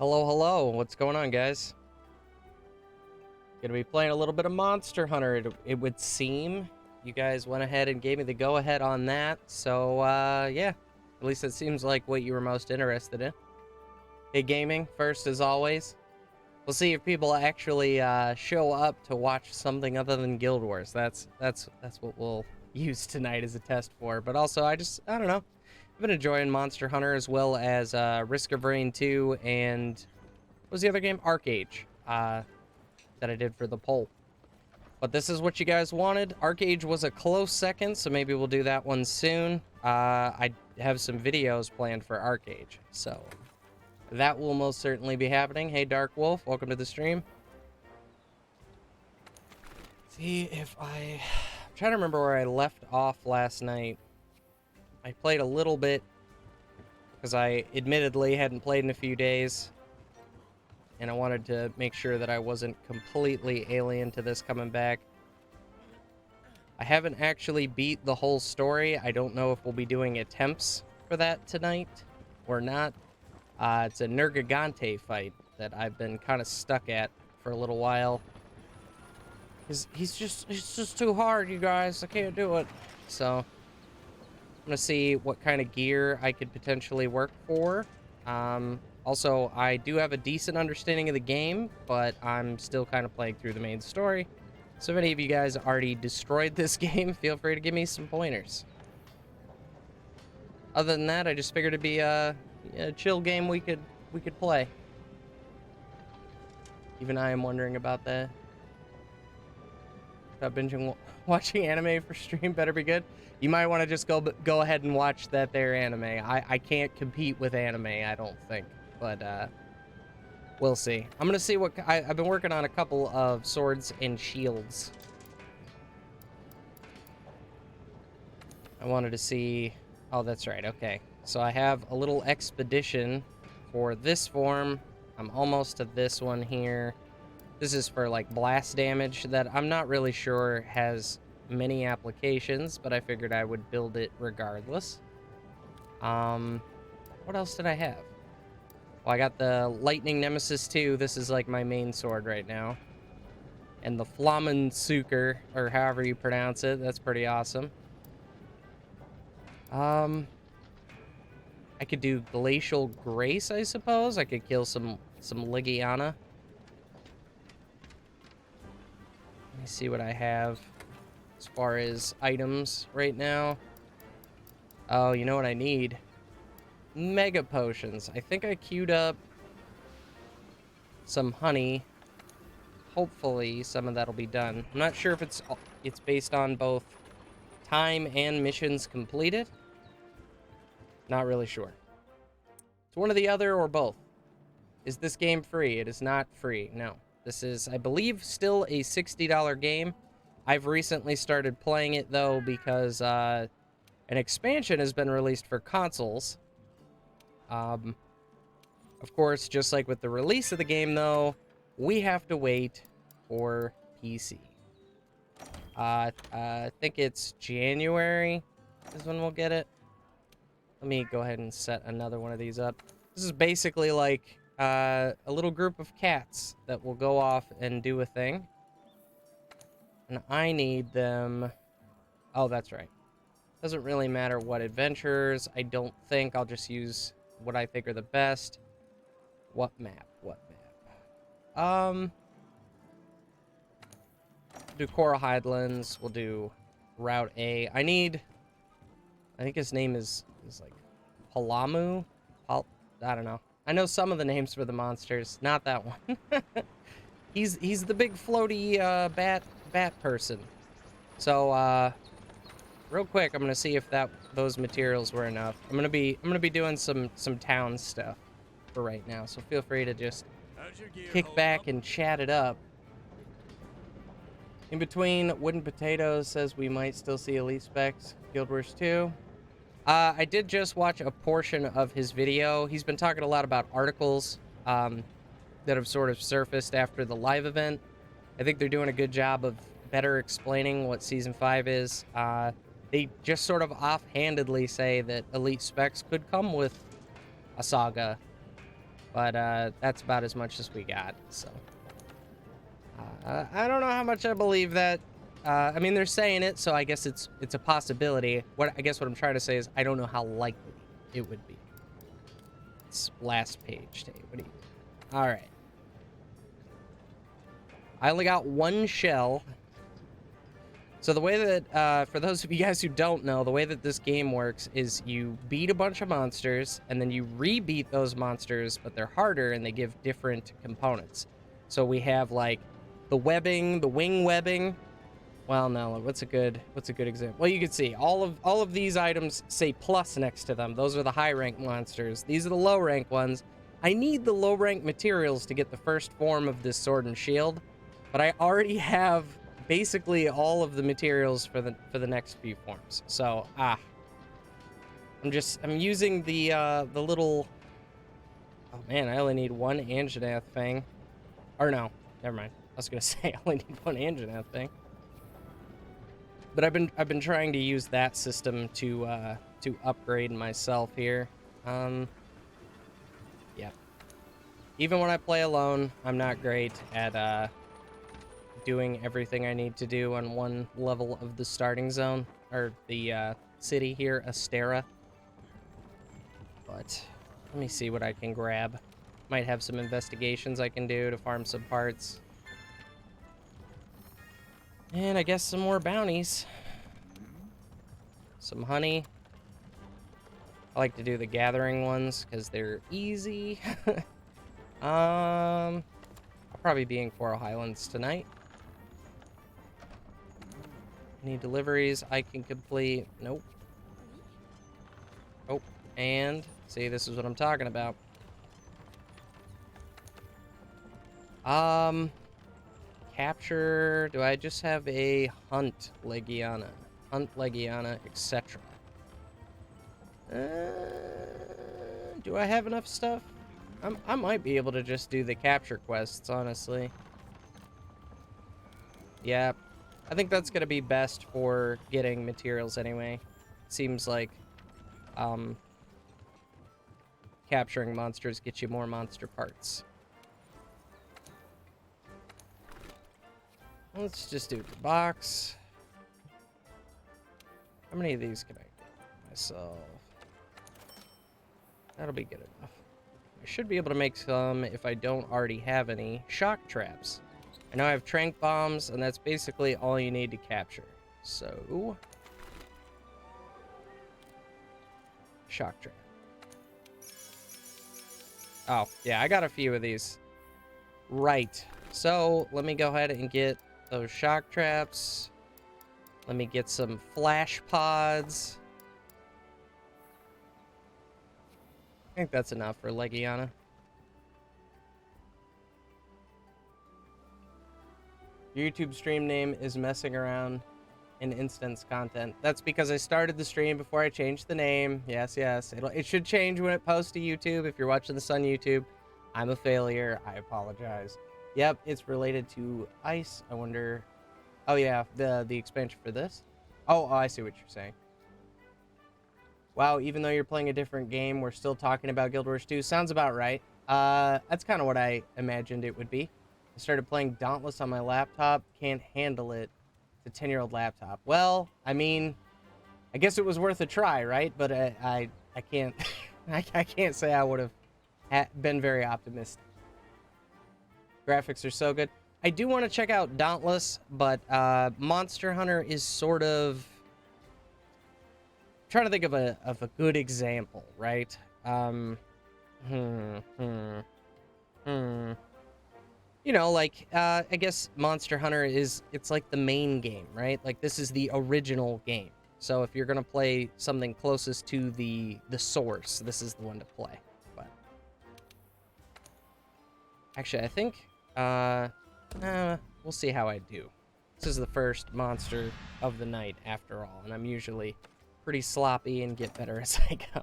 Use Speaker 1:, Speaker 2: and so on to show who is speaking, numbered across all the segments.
Speaker 1: Hello, hello. What's going on, guys? Gonna be playing a little bit of Monster Hunter, it would seem. You guys went ahead and gave me the go-ahead on that, so, yeah. At least it seems like what you were most interested in. Hey, gaming, first as always. We'll see if people actually, show up to watch something other than Guild Wars. That's what we'll use tonight as a test for. But also, I don't know. I've been enjoying Monster Hunter as well as, Risk of Rain 2 and... what was the other game? ArcAge. That I did for the poll. But this is what you guys wanted. ArcAge was a close second, so maybe we'll do that one soon. I have some videos planned for ArcAge, so that will most certainly be happening. Hey, Dark Wolf, welcome to the stream. See if I'm trying to remember where I left off last night. I played a little bit because I admittedly hadn't played in a few days. And I wanted to make sure that I wasn't completely alien to this coming back. I haven't actually beat the whole story. I don't know if we'll be doing attempts for that tonight or not. It's a Nergigante fight that I've been kind of stuck at for a little while. He's just too hard, you guys. I can't do it. So I'm gonna see what kind of gear I could potentially work for. Also, I do have a decent understanding of the game, but I'm still kind of playing through the main story. So if any of you guys already destroyed this game, feel free to give me some pointers. Other than that, I just figured it'd be a chill game we could play. Even I am wondering about that. Binging watching anime for stream better be good. You might want to just go ahead and watch that there anime. I can't compete with anime, I don't think. But, we'll see. I'm gonna see what... I've been working on a couple of swords and shields. I wanted to see... oh, that's right, okay. So I have a little expedition for this form. I'm almost to this one here. This is for, like, blast damage that I'm not really sure has many applications, but I figured I would build it regardless. What else did I have? Well, I got the Lightning Nemesis 2. This is like my main sword right now. And the Flammensuker, or however you pronounce it. That's pretty awesome. I could do Glacial Grace, I suppose. I could kill some Ligiana. Let me see what I have as far as items right now. Oh, you know what I need? Mega potions. I think I queued up some honey. Hopefully some of that'll be done. I'm not sure if it's based on both time and missions completed. Not really sure. It's one or the other or both. Is this game free? It is not free. No. This is, I believe, still a $60 game. I've recently started playing it though because an expansion has been released for consoles. Of course, just like with the release of the game, though, we have to wait for PC. I think it's January is when we'll get it. Let me go ahead and set another one of these up. This is basically like a little group of cats that will go off and do a thing. And I need them... oh, that's right. Doesn't really matter what adventures. I don't think. I'll just use what I think are the best. What map? What map? Do Coral Highlands. We'll do Route A. I think his name is like Palamu. I don't know. I know some of the names for the monsters. Not that one. He's the big floaty bat person. So real quick, I'm gonna see if those materials were enough. I'm gonna be doing some town stuff for right now, so feel free to just kick back and chat it up. In between, Wooden Potatoes says we might still see Elite Specs Guild Wars 2. I did just watch a portion of his video. He's been talking a lot about articles that have sort of surfaced after the live event. I think they're doing a good job of better explaining what Season 5 is. They just sort of offhandedly say that Elite Specs could come with a saga But that's about as much as we got, so. I don't know how much I believe that. I mean, they're saying it, so I guess it's a possibility. What I'm trying to say is I don't know how likely it would be. It's last page, Tate. What do you do? All right. I only got one shell. So the way that, for those of you guys who don't know, the way that this game works is you beat a bunch of monsters, and then you re-beat those monsters, but they're harder, and they give different components. So we have, like, the webbing, the wing webbing. Well, no, what's a good example? Well, you can see all of these items say plus next to them. Those are the high rank monsters. These are the low rank ones. I need the low rank materials to get the first form of this sword and shield, but I already have basically all of the materials for the next few forms. So, I'm using the little. Oh man, I only need one Anjanath Fang. Or no, never mind. I was gonna say I only need one Anjanath Fang. But I've been trying to use that system to upgrade myself here. Yeah. Even when I play alone, I'm not great at doing everything I need to do on one level of the starting zone or the city here, Astera. But let me see what I can grab. Might have some investigations I can do to farm some parts. And I guess some more bounties. Some honey. I like to do the gathering ones because they're easy. I'll probably be in Coral Highlands tonight. Any deliveries I can complete? Nope. Oh, and see, this is what I'm talking about. Capture. Do I just have a hunt Legiana? Hunt Legiana, etc. Do I have enough stuff? I might be able to just do the capture quests, honestly. Yeah, I think that's gonna be best for getting materials anyway. Seems like, capturing monsters gets you more monster parts. Let's just do the box. How many of these can I get myself? That'll be good enough. I should be able to make some, if I don't already have any, shock traps. I know I have tranq bombs, and that's basically all you need to capture. So, shock trap. Oh, yeah, I got a few of these. Right. So, let me go ahead and get those shock traps. Let me get some flash pods. I think that's enough for Legiana. Your YouTube stream name is messing around in instance content. That's because I started the stream before I changed the name. Yes, yes. It should change when it posts to YouTube. If you're watching this on YouTube, I'm a failure. I apologize. Yep, it's related to ice. I wonder. Oh yeah, the expansion for this. Oh, I see what you're saying. Wow, even though you're playing a different game, we're still talking about Guild Wars 2. Sounds about right. That's kind of what I imagined it would be. I started playing Dauntless on my laptop. Can't handle it. It's a 10-year-old laptop. Well, I mean, I guess it was worth a try, right? But I can't I can't say I would have been very optimistic. Graphics are so good. I do want to check out Dauntless, but Monster Hunter is sort of trying to think of a good example, right? You know, like, I guess Monster Hunter it's like the main game, right? Like, this is the original game. So if you're gonna play something closest to the source, this is the one to play. But actually, I think, we'll see how I do. This is the first monster of the night, after all, and I'm usually pretty sloppy and get better as I go.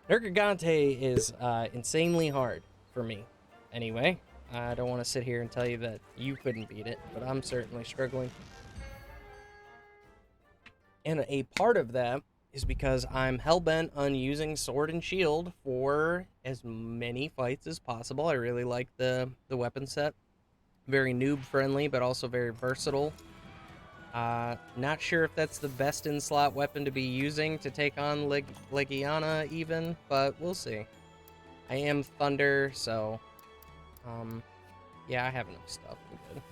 Speaker 1: Nergigante is insanely hard for me. Anyway, I don't want to sit here and tell you that you couldn't beat it, but I'm certainly struggling. And a part of that is because I'm hell-bent on using Sword and Shield for as many fights as possible. I really like the weapon set. Very noob-friendly, but also very versatile. Not sure if that's the best in-slot weapon to be using to take on Legiana even, but we'll see. I am Thunder, so, yeah, I have enough stuff. We're good.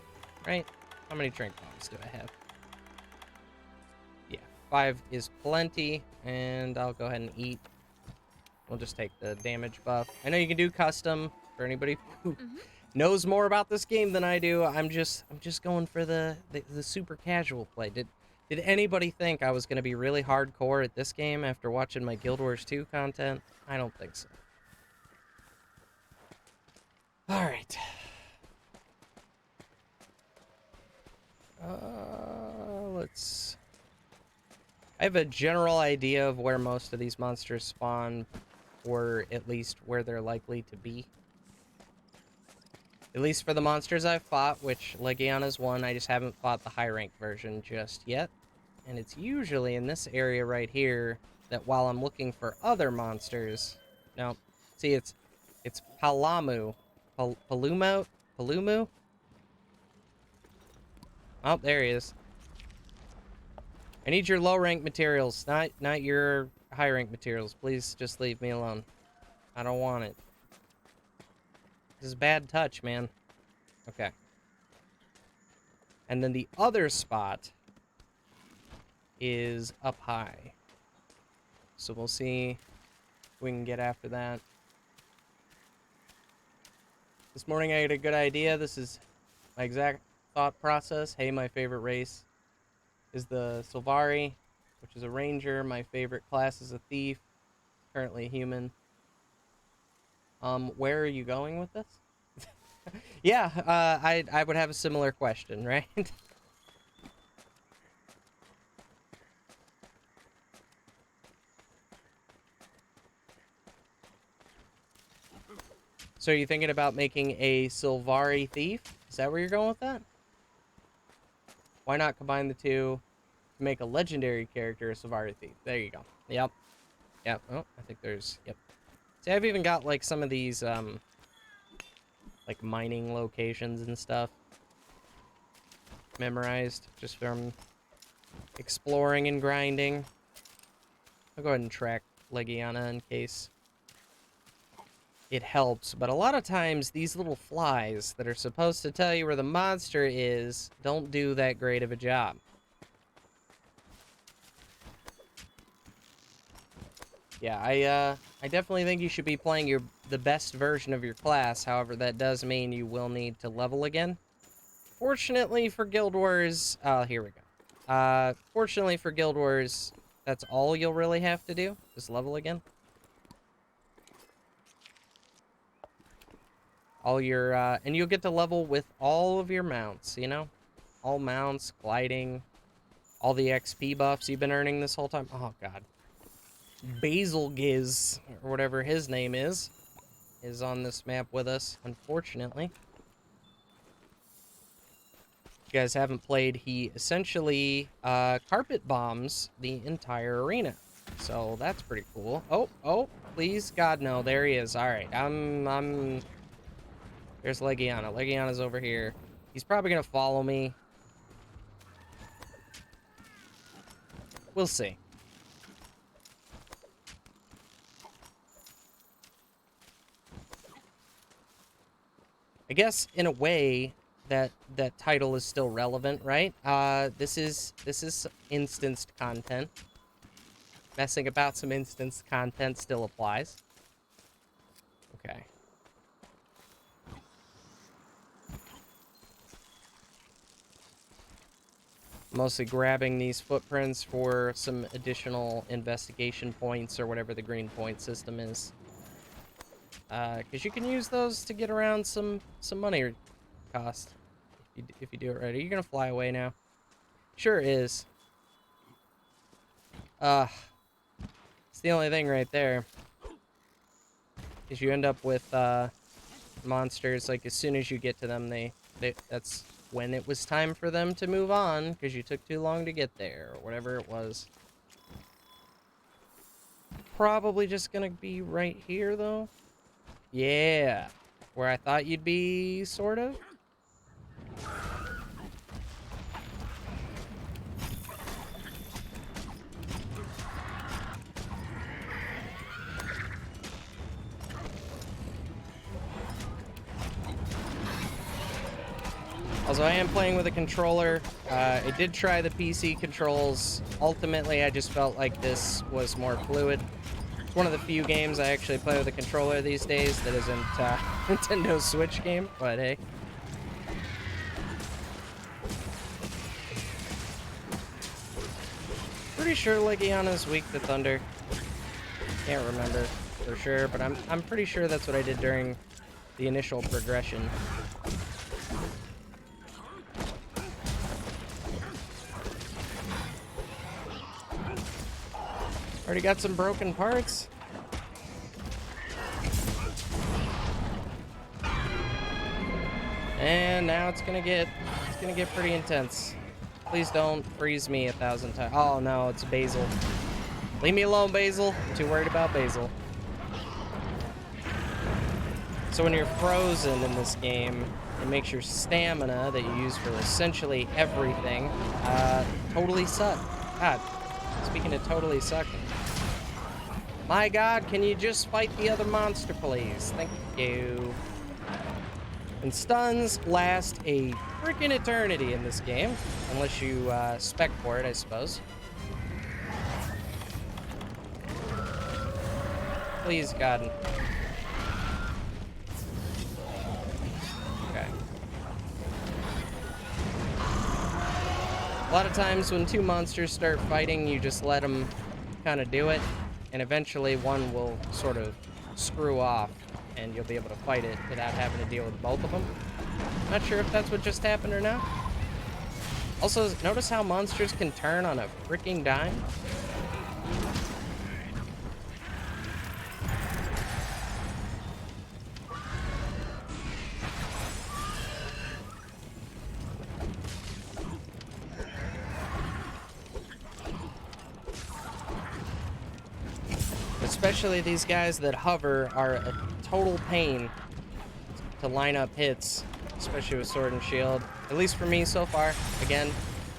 Speaker 1: Right? How many Tranq Bombs do I have? Yeah, 5 is plenty, and I'll go ahead and eat. We'll just take the damage buff. I know you can do custom for anybody who knows more about this game than I do. I'm just going for the super casual play. Did anybody think I was going to be really hardcore at this game after watching my Guild Wars 2 content? I don't think so. All right. Let's... I have a general idea of where most of these monsters spawn, or at least where they're likely to be. At least for the monsters I've fought, which Legiana's one, I just haven't fought the high rank version just yet. And it's usually in this area right here that while I'm looking for other monsters... No, see, it's Palamu. Palumo? Palumu? Oh, there he is. I need your low rank materials, not your high rank materials. Please just leave me alone. I don't want it. This is bad touch, man. Okay. And then the other spot is up high. So we'll see if we can get after that. This morning I had a good idea. This is my exact thought process. Hey, my favorite race is the Sylvari, which is a ranger. My favorite class is a thief. Currently a human. Where are you going with this? Yeah, I would have a similar question, right? So are you thinking about making a Sylvari thief? Is that where you're going with that? Why not combine the two to make a legendary character, a Sylvari thief? There you go. Yep. Yep. Oh, I think there's... Yep. See, I've even got, like, some of these, like, mining locations and stuff memorized just from exploring and grinding. I'll go ahead and track Legiana in case it helps, but a lot of times these little flies that are supposed to tell you where the monster is don't do that great of a job. Yeah, I definitely think you should be playing the best version of your class. However, that does mean you will need to level again. Fortunately for Guild Wars, here we go. Fortunately for Guild Wars, that's all you'll really have to do, is level again. All your, and you'll get to level with all of your mounts, you know? All mounts, gliding, all the XP buffs you've been earning this whole time. Oh, God. Basilgiz, or whatever his name is on this map with us, unfortunately. If you guys haven't played, he essentially carpet bombs the entire arena. So that's pretty cool. Oh, please, God, no. There he is. All right, there's Legiana. Legiana's over here. He's probably gonna follow me. We'll see. I guess in a way that title is still relevant, right? This is instanced content. Messing about some instanced content still applies. Okay. Mostly grabbing these footprints for some additional investigation points or whatever the green point system is. Because you can use those to get around some money cost if you do it right. Are you gonna fly away now? Sure is. It's the only thing right there. Is you end up with monsters, like as soon as you get to them, that's when it was time for them to move on because you took too long to get there or whatever it was. probably just gonna be right here, though. Yeah. Where I thought you'd be, sort of. Also, I am playing with a controller. I did try the PC controls. Ultimately, I just felt like this was more fluid. It's one of the few games I actually play with a controller these days that isn't Nintendo Switch game, but hey. Pretty sure Legiana's weak to thunder. Can't remember for sure, but I'm pretty sure that's what I did during the initial progression. Already got some broken parts. And now it's gonna get pretty intense. Please don't freeze me 1,000 times. Oh no, it's Basil. Leave me alone, Basil. I'm too worried about Basil. So when you're frozen in this game, it makes your stamina that you use for essentially everything totally suck. God, speaking of totally sucking. My God, can you just fight the other monster, please? Thank you. And stuns last a freaking eternity in this game, unless you spec for it, I suppose. Please, God. Okay. A lot of times when two monsters start fighting, you just let them kind of do it, and eventually one will sort of screw off, and you'll be able to fight it without having to deal with both of them. Not sure if that's what just happened or not. Also, notice how monsters can turn on a freaking dime? Especially these guys that hover are a total pain to line up hits, especially with Sword and Shield. At least for me so far. Again,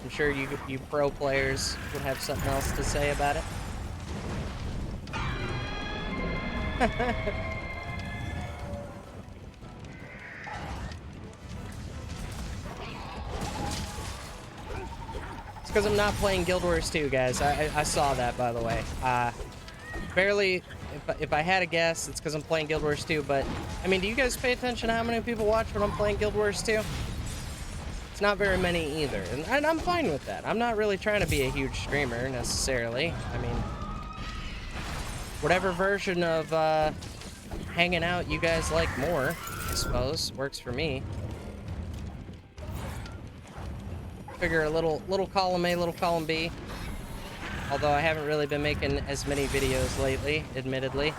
Speaker 1: I'm sure you pro players would have something else to say about it. It's because I'm not playing Guild Wars 2, guys. I saw that, by the way. Barely, if I had a guess, it's because I'm playing Guild Wars 2, but, I mean, do you guys pay attention to how many people watch when I'm playing Guild Wars 2? It's not very many either, and I'm fine with that. I'm not really trying to be a huge streamer, necessarily. I mean, whatever version of hanging out you guys like more, I suppose, works for me. Figure a little column A, little column B. Although I haven't really been making as many videos lately, admittedly.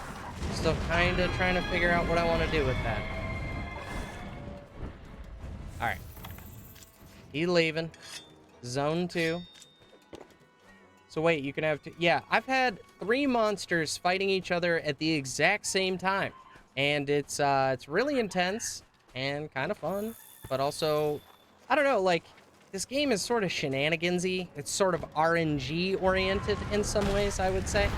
Speaker 1: Still kind of trying to figure out what I want to do with that. Alright. He leaving. Zone 2. So wait, you can have two. Yeah, I've had 3 monsters fighting each other at the exact same time. And it's really intense and kind of fun. But also, I don't know, like, this game is sort of shenanigansy. It's sort of RNG oriented in some ways, I would say.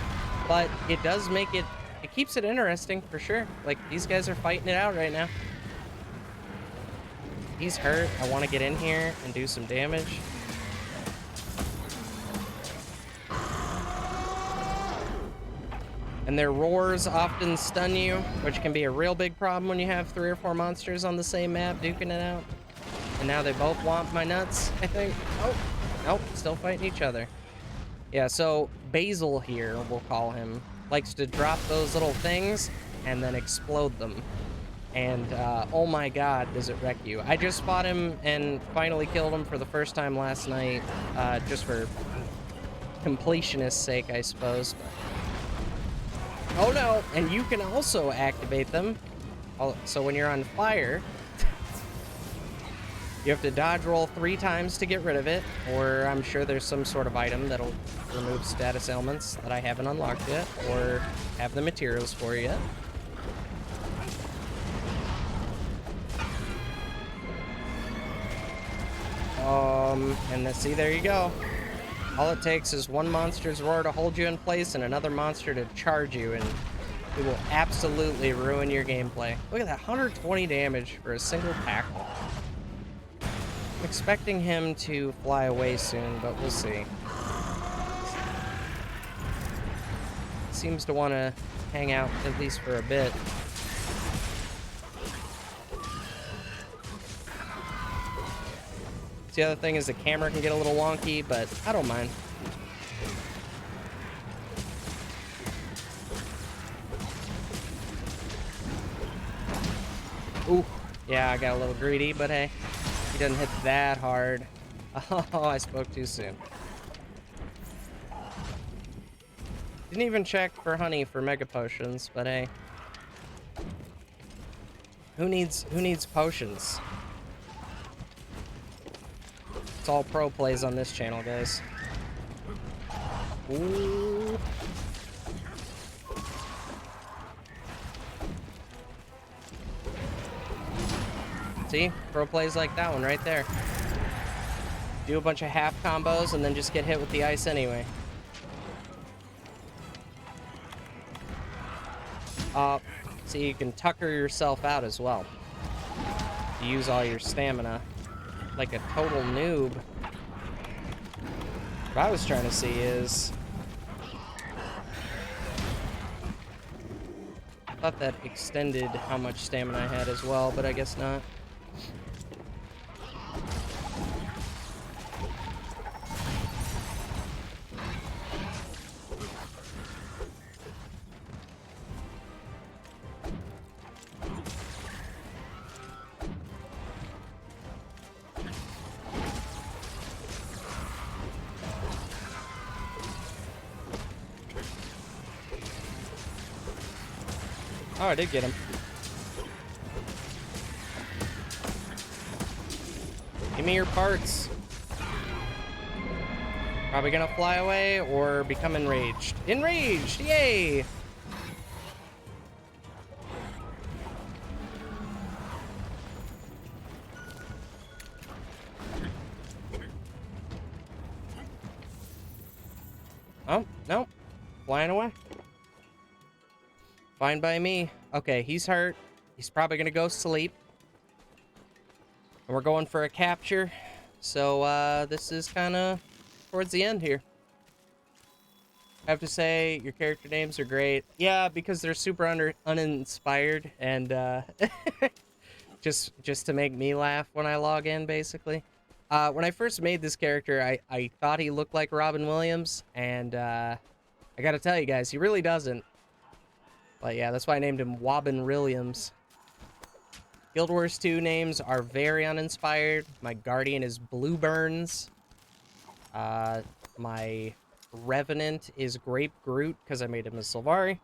Speaker 1: But it does make it keeps it interesting for sure. Like, these guys are fighting it out right now. He's hurt. I want to get in here and do some damage. And their roars often stun you, which can be a real big problem when you have 3 or 4 monsters on the same map duking it out. And now they both want my nuts, I think. Oh, nope, still fighting each other. Yeah, so Basil here, we'll call him, likes to drop those little things and then explode them. And, oh my God, does it wreck you. I just fought him and finally killed him for the first time last night, just for completionist's sake, I suppose. Oh no, and you can also activate them. So when you're on fire, You have to dodge roll 3 times to get rid of it, or I'm sure there's some sort of item that'll remove status ailments that I haven't unlocked yet, or have the materials for yet. See, there you go. All it takes is one monster's roar to hold you in place and another monster to charge you, and it will absolutely ruin your gameplay. Look at that, 120 damage for a single tackle. I'm expecting him to fly away soon, but we'll see. Seems to want to hang out at least for a bit. The other thing is the camera can get a little wonky, but I don't mind. Ooh, yeah, I got a little greedy, but hey, he doesn't hit that hard. Oh, I spoke too soon. Didn't even check for honey for mega potions, but hey. Who needs potions? It's all pro plays on this channel, guys. Ooh. See? Pro plays like that one right there. Do a bunch of half combos and then just get hit with the ice anyway. See, you can tucker yourself out as well. You use all your stamina. Like a total noob. What I was trying to see is... I thought that extended how much stamina I had as well, but I guess not. Oh, I did get him. Give me your parts. Probably gonna fly away or become enraged. Enraged! Yay! Oh, no. Flying away. Fine by me. Okay, he's hurt. He's probably gonna go sleep. And we're going for a capture. So, this is kind of towards the end here. I have to say, your character names are great. Yeah, because they're super uninspired and, just to make me laugh when I log in, basically. When I first made this character, I thought he looked like Robin Williams, and, I gotta tell you guys, he really doesn't. But yeah, that's why I named him Wobbin Williams. Guild Wars 2 names are very uninspired. My Guardian is Blue Burns. My Revenant is Grape Groot, because I made him a Sylvari.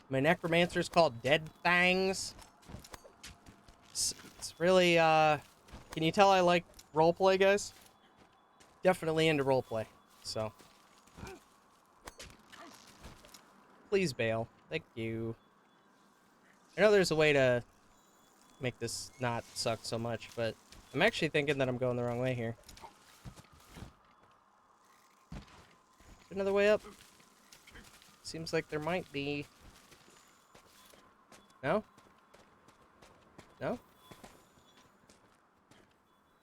Speaker 1: My Necromancer is called Dead Fangs. It's really, can you tell I like roleplay, guys? Definitely into roleplay, so. Please bail. Thank you. I know there's a way to make this not suck so much, but I'm actually thinking that I'm going the wrong way here. Another way up? Seems like there might be. No? No?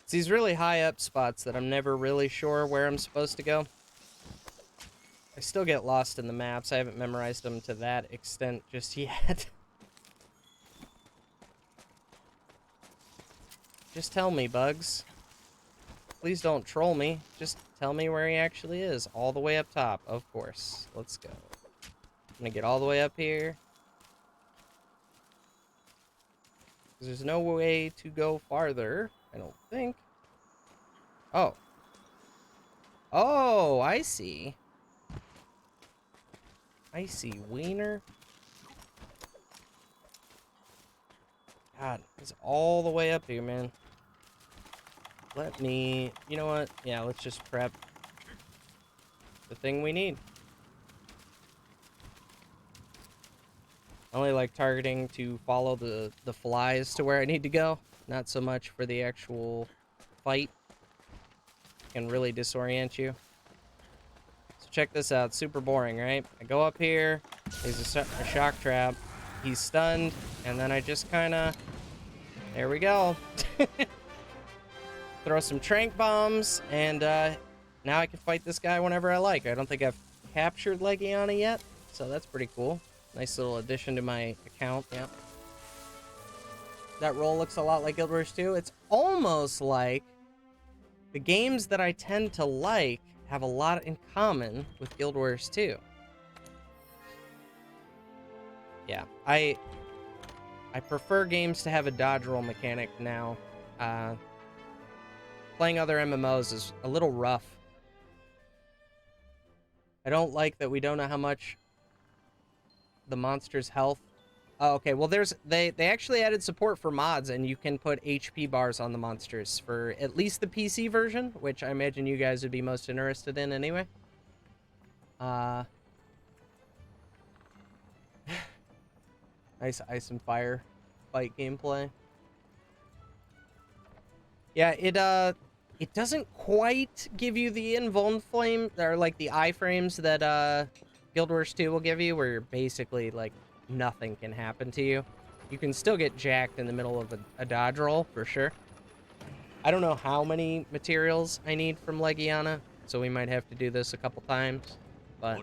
Speaker 1: It's these really high up spots that I'm never really sure where I'm supposed to go. I still get lost in the maps. I haven't memorized them to that extent just yet. Just tell me, Bugs. Please don't troll me. Just tell me where he actually is. All the way up top, of course. Let's go. I'm gonna get all the way up here. There's no way to go farther, I don't think. Oh. Oh, I see. I see, wiener. God, it's all the way up here, man. let me... You know what? Yeah, let's just prep the thing we need. I only like targeting to follow the flies to where I need to go. Not so much for the actual fight. Can really disorient you. So check this out. Super boring, right? I go up here. There's a shock trap. He's stunned. And then I just kind of... There we go. Throw some tranq bombs. And now I can fight this guy whenever I like. I don't think I've captured Legiana yet. So that's pretty cool. Nice little addition to my account. Yeah. That role looks a lot like Guild Wars 2. It's almost like the games that I tend to like have a lot in common with Guild Wars 2. Yeah, I prefer games to have a dodge roll mechanic now. Playing other MMOs is a little rough. I don't like that we don't know how much the monster's health. Oh, okay, well they actually added support for mods, and you can put HP bars on the monsters for at least the PC version, which I imagine you guys would be most interested in anyway. Nice ice and fire fight gameplay. Yeah, it doesn't quite give you the invuln flame, or like the iframes that Guild Wars 2 will give you, where you're basically like nothing can happen to you. You can still get jacked in the middle of a dodge roll for sure. I don't know how many materials I need from Legiana, so we might have to do this a couple times, but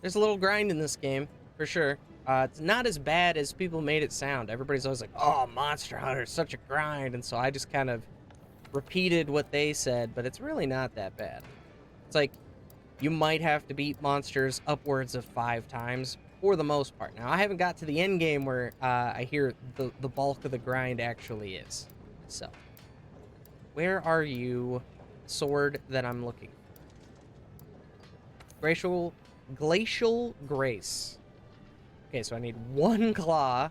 Speaker 1: there's a little grind in this game for sure. It's not as bad as people made it sound. Everybody's always like, oh, Monster Hunter is such a grind. And so I just kind of repeated what they said, but it's really not that bad. It's like, you might have to beat monsters upwards of 5 times for the most part. Now, I haven't got to the end game where I hear the bulk of the grind actually is. So, where are you, sword that I'm looking for? Glacial Grace. Okay, so I need 1 claw.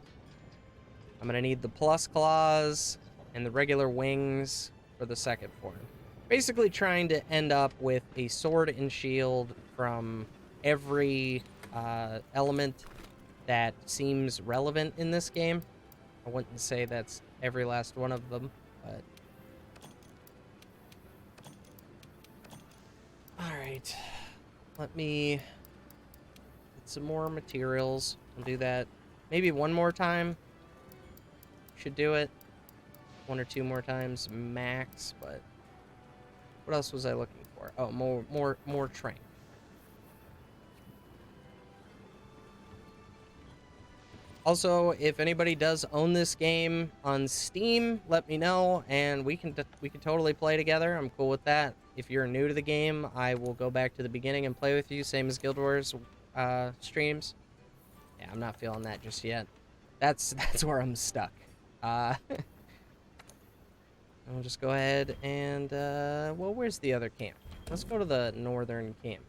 Speaker 1: I'm gonna need the plus claws and the regular wings for the second form. Basically trying to end up with a sword and shield from every element that seems relevant in this game. I wouldn't say that's every last one of them, but... Alright. Let me get some more materials. I'll do that maybe one more time. Should do it 1 or 2 more times max, but what else was I looking for? Oh, more tranq. Also, if anybody does own this game on Steam, let me know, and we can totally play together. I'm cool with that. If you're new to the game, I will go back to the beginning and play with you, same as Guild Wars streams. Yeah, I'm not feeling that just yet. That's where I'm stuck. I'll just go ahead and, well, where's the other camp? Let's go to the northern camp.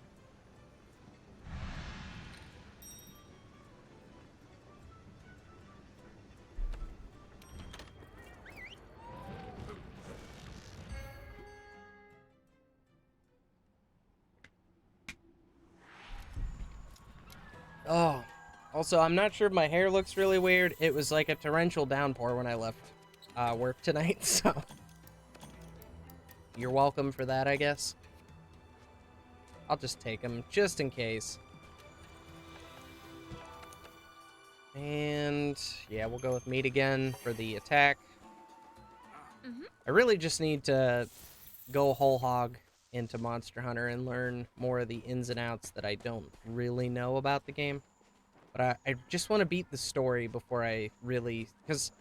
Speaker 1: Oh, also, I'm not sure if my hair looks really weird. It was like a torrential downpour when I left work tonight, so... You're welcome for that, I guess. I'll just take them, just in case. And, yeah, we'll go with meat again for the attack. I really just need to go whole hog into Monster Hunter and learn more of the ins and outs that I don't really know about the game. But I just want to beat the story before I really... Because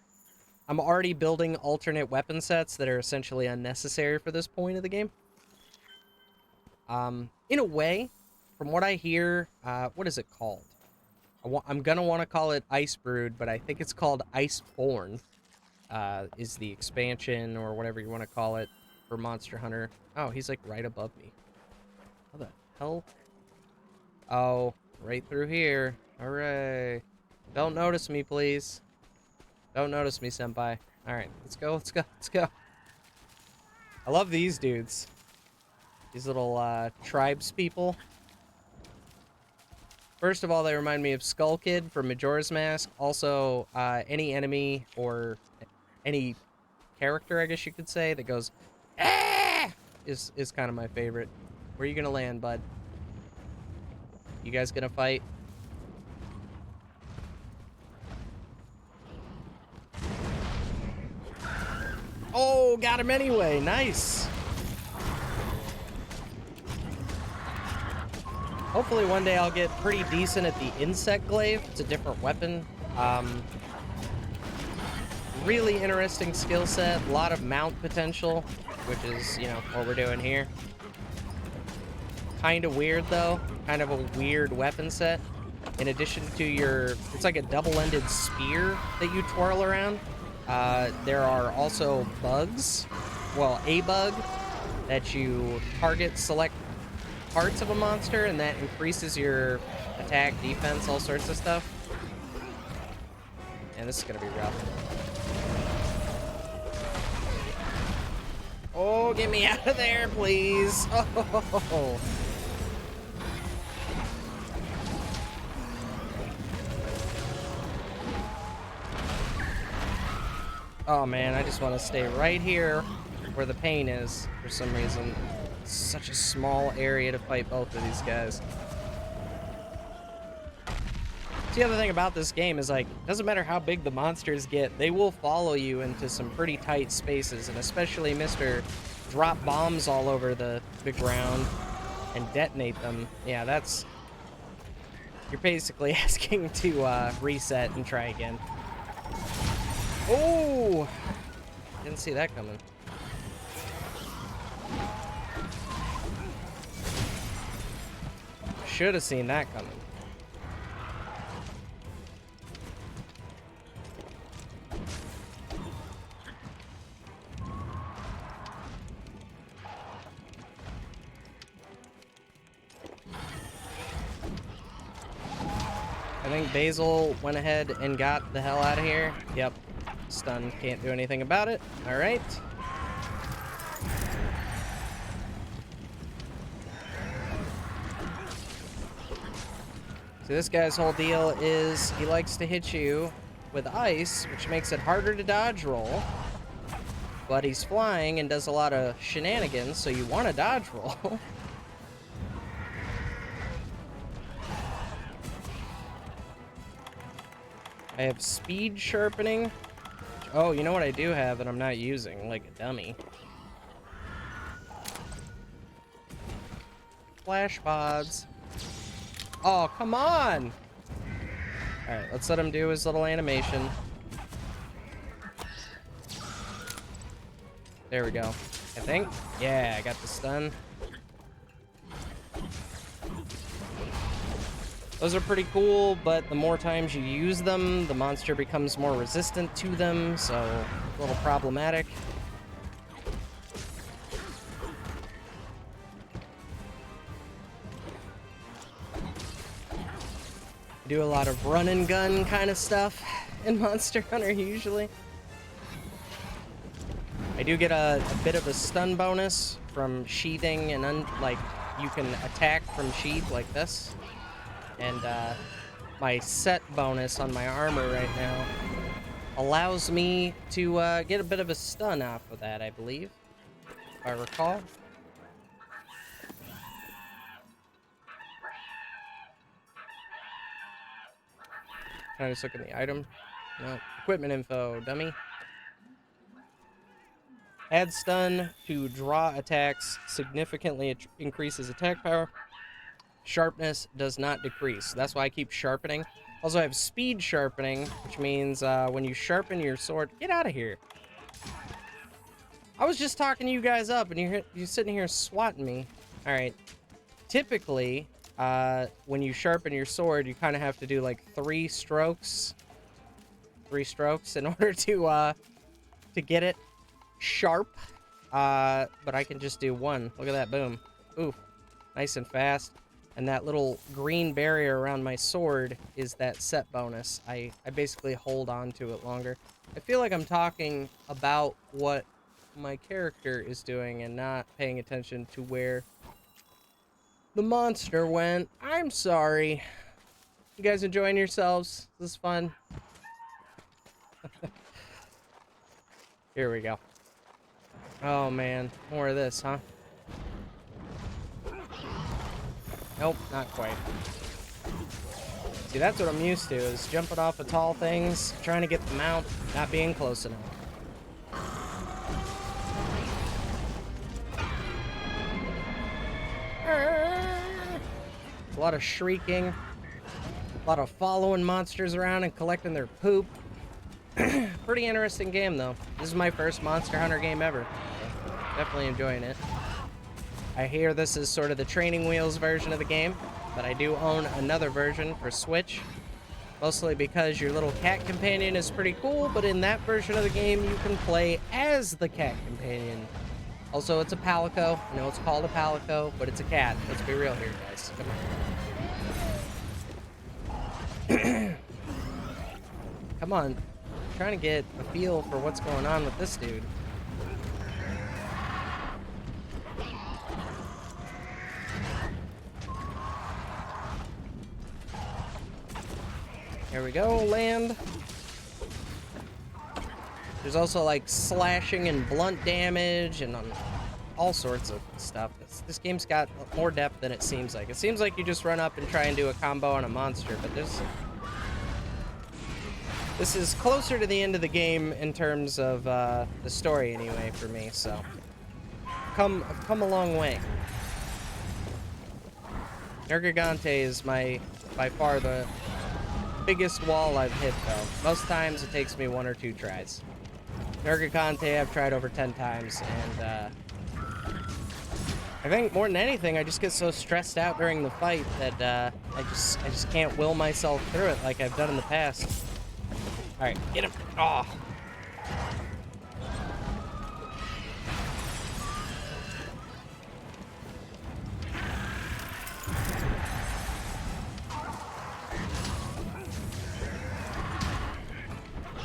Speaker 1: I'm already building alternate weapon sets that are essentially unnecessary for this point of the game. In a way, from what I hear, what is it called? I'm gonna want to call it Ice Brood, but I think it's called Iceborne, is the expansion or whatever you want to call it for Monster Hunter. Oh, he's like right above me. How the hell? Oh, right through here. Hooray. Don't notice me, please. Don't notice me, senpai. Alright, let's go, let's go, let's go. I love these dudes. These little tribes people. First of all, they remind me of Skull Kid from Majora's Mask. Also, any enemy or any character, I guess you could say, that goes ah! is kind of my favorite. Where are you gonna land, bud? You guys gonna fight? Oh, got him anyway. Nice. Hopefully one day I'll get pretty decent at the insect glaive. It's a different weapon. Really interesting skill set. A lot of mount potential, which is, you know, what we're doing here. Kind of weird, though. Kind of a weird weapon set. In addition to your... It's like a double-ended spear that you twirl around. There are also bugs. Well, a bug that you target, select parts of a monster, and that increases your attack, defense, all sorts of stuff. And this is gonna be rough. Oh, get me out of there, please. Oh. Oh man, I just want to stay right here where the pain is for some reason. It's such a small area to fight both of these guys. The other thing about this game is, like, doesn't matter how big the monsters get, they will follow you into some pretty tight spaces, and especially Mr. Drop bombs all over the ground and detonate them. Yeah, that's... You're basically asking to reset and try again. Oh! Didn't see that coming. Should have seen that coming. I think Basil went ahead and got the hell out of here. Yep. Stun. Can't do anything about it. Alright. So this guy's whole deal is he likes to hit you with ice, which makes it harder to dodge roll. But he's flying and does a lot of shenanigans, so you want to dodge roll. I have speed sharpening. Oh, you know what I do have that I'm not using, like a dummy? Flash pods. Oh, come on! Alright, let's let him do his little animation. There we go. I think. Yeah, I got the stun. Those are pretty cool, but the more times you use them, the monster becomes more resistant to them, so a little problematic. I do a lot of run and gun kind of stuff in Monster Hunter usually. I do get a bit of a stun bonus from sheathing and like you can attack from sheath like this. And my set bonus on my armor right now allows me to get a bit of a stun off of that, I believe, if I recall. Can I just look in the item? No. Equipment info, dummy. Add stun to draw attacks, significantly increases attack power. Sharpness does not decrease. That's why I keep sharpening. Also, I have speed sharpening, which means when you sharpen your sword... Get out of here. I was just talking to you guys up, and you're sitting here swatting me. All right. Typically, when you sharpen your sword, you kind of have to do like 3 strokes. 3 strokes in order to get it sharp. But I can just do 1. Look at that. Boom. Ooh. Nice and fast. And that little green barrier around my sword is that set bonus. I basically hold on to it longer. I feel like I'm talking about what my character is doing and not paying attention to where the monster went. I'm sorry. You guys enjoying yourselves? This is fun. Here we go. Oh man, more of this, huh? Nope, not quite. See, that's what I'm used to, is jumping off of tall things, trying to get them out, not being close enough. A lot of shrieking, a lot of following monsters around and collecting their poop. Pretty interesting game, though. This is my first Monster Hunter game ever. So definitely enjoying it. I hear this is sort of the Training Wheels version of the game, but I do own another version for Switch. Mostly because your little cat companion is pretty cool, but in that version of the game, you can play as the cat companion. Also, it's a Palico. I know it's called a Palico, but it's a cat. Let's be real here, guys. Come on. Come on. I'm trying to get a feel for what's going on with this dude. Here we go, land. There's also like slashing and blunt damage and all sorts of stuff. This game's got more depth than it seems like. It seems like you just run up and try and do a combo on a monster, but this is closer to the end of the game in terms of the story anyway for me, so I've come a long way. Nergigante is by far the biggest wall I've hit, though. Most times it takes me 1 or 2 tries. Nergigante I've tried over 10 times, and I think more than anything, I just get so stressed out during the fight that I just can't will myself through it like I've done in the past. All right, get him! Oh.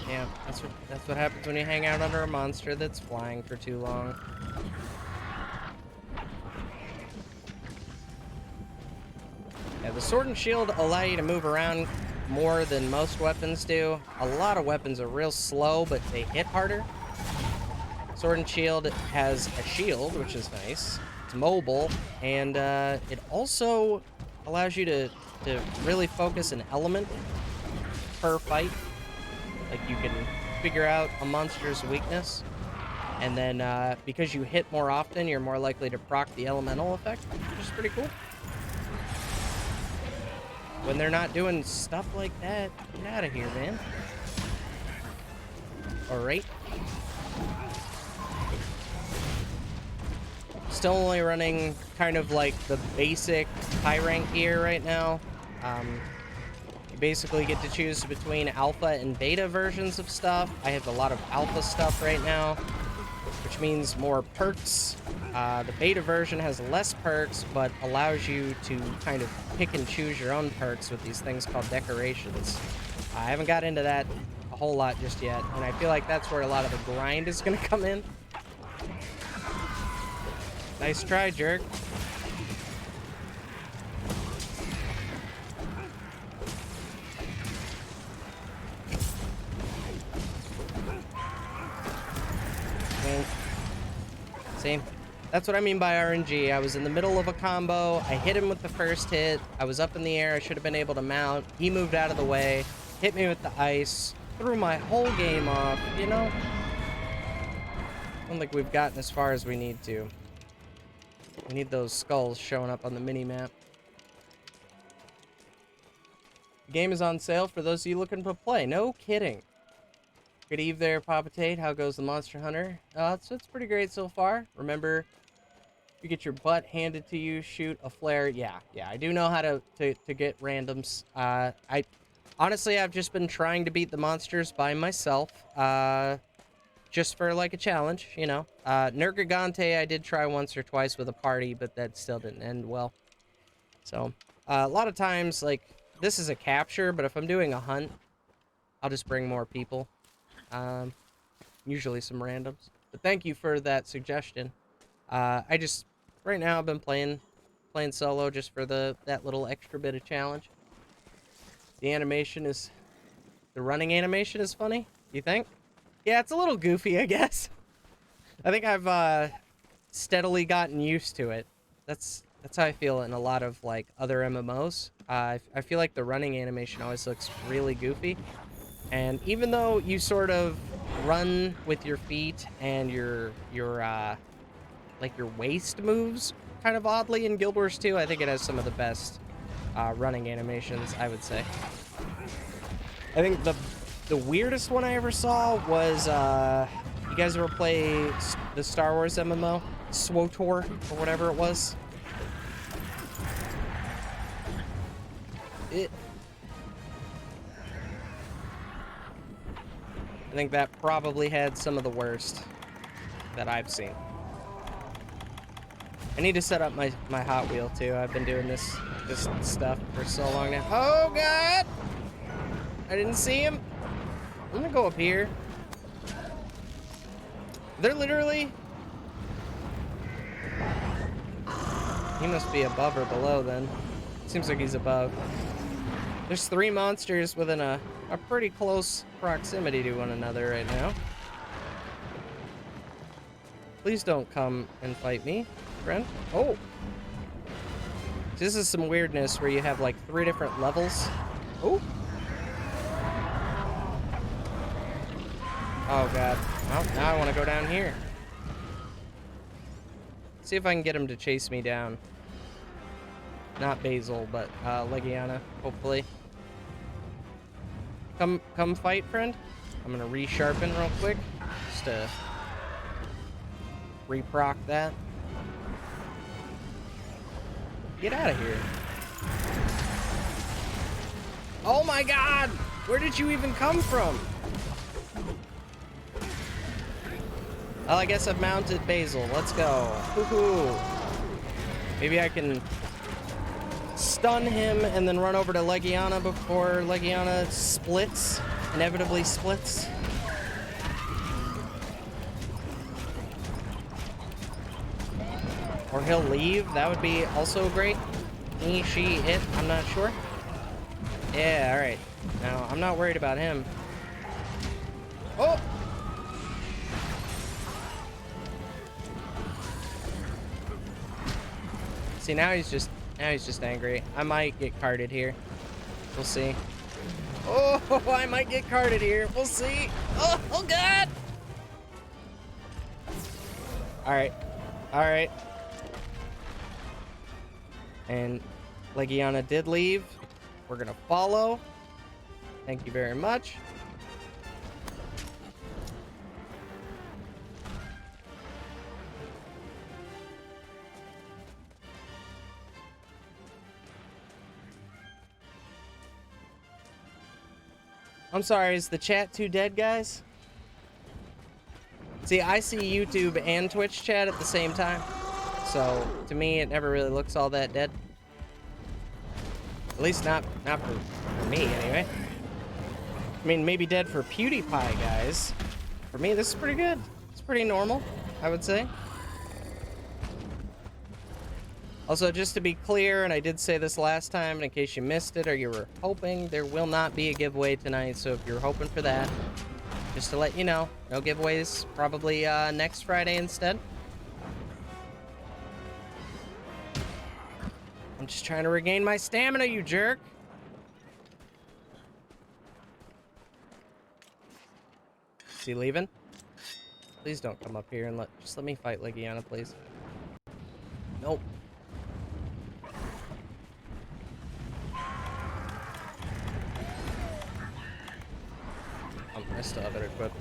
Speaker 1: Yeah, that's what happens when you hang out under a monster that's flying for too long. Yeah, the sword and shield allow you to move around more than most weapons do. A lot of weapons are real slow, but they hit harder. Sword and shield has a shield, which is nice. It's mobile, and it also allows you to really focus an element per fight. Like, you can figure out a monster's weakness, and then because you hit more often, you're more likely to proc the elemental effect, which is pretty cool. When they're not doing stuff like that, get out of here, man. Alright. Still only running kind of like the basic high rank gear right now. You basically get to choose between alpha and beta versions of stuff. I have a lot of alpha stuff right now, which means more perks. The beta version has less perks, but allows you to kind of pick and choose your own perks with these things called decorations. I haven't got into that a whole lot just yet, and I feel like that's where a lot of the grind is going to come in. Nice try, jerk. See? That's what I mean by RNG. I was in the middle of a combo. I hit him with the first hit. I was up in the air. I should have been able to mount. He moved out of the way, hit me with the ice, threw my whole game off, you know? I don't think we've gotten as far as we need to. We need those skulls showing up on the mini-map. The game is on sale for those of you looking to play. No kidding. Good eve there, Papa Tate. How goes the Monster Hunter? It's pretty great so far. Remember, you get your butt handed to you, shoot a flare. Yeah, I do know how to get randoms. Honestly, I've just been trying to beat the monsters by myself. Just for like a challenge, you know. Nergigante I did try once or twice with a party, but that still didn't end well. So, a lot of times, like, this is a capture, but if I'm doing a hunt, I'll just bring more people. Usually some randoms. But thank you for that suggestion. I just right now I've been playing solo just for that little extra bit of challenge. The running animation is funny. You think? Yeah, it's a little goofy, I guess. I think I've steadily gotten used to it. That's how I feel in a lot of like other MMOs. I feel like the running animation always looks really goofy, and even though you sort of run with your feet and your like your waist moves kind of oddly in Guild Wars 2, I think it has some of the best running animations, I would say. I think the weirdest one I ever saw was you guys ever play the Star Wars MMO SWTOR or whatever it was? I think that probably had some of the worst that I've seen. I need to set up my Hot Wheel too. I've been doing this stuff for so long now. Oh God! I didn't see him. I'm gonna go up here. They're literally... He must be above or below then. Seems like he's above. There's 3 monsters within a pretty close proximity to one another right now. Please don't come and fight me, friend. Oh! This is some weirdness where you have like 3 different levels. Oh! Oh God. Well, now I want to go down here. See if I can get him to chase me down. Not Basil, but Legiana, hopefully. Come fight, friend. I'm gonna resharpen real quick, just to reproc that. Get out of here. Oh my God! Where did you even come from? Well, I guess I've mounted Basil. Let's go. Woohoo! Maybe I can stun him and then run over to Legiana before Legiana splits. Inevitably splits. Or he'll leave. That would be also great. He, she, it. I'm not sure. Yeah, alright. Now, I'm not worried about him. Oh! See, now he's just angry. I might get carded here. We'll see. Oh, I might get carded here. We'll see. Oh God! Alright. Alright. And Legiana did leave. We're gonna follow. Thank you very much. I'm sorry, is the chat too dead, guys? See, I see YouTube and Twitch chat at the same time. So, to me, it never really looks all that dead. At least not for me, anyway. I mean, maybe dead for PewDiePie, guys. For me, this is pretty good. It's pretty normal, I would say. Also, just to be clear, and I did say this last time, and in case you missed it or you were hoping, there will not be a giveaway tonight, so if you're hoping for that, just to let you know, no giveaways, probably next Friday instead. I'm just trying to regain my stamina, you jerk! Is he leaving? Please don't come up here and just let me fight Legiana, please. Nope. I still have it equipped.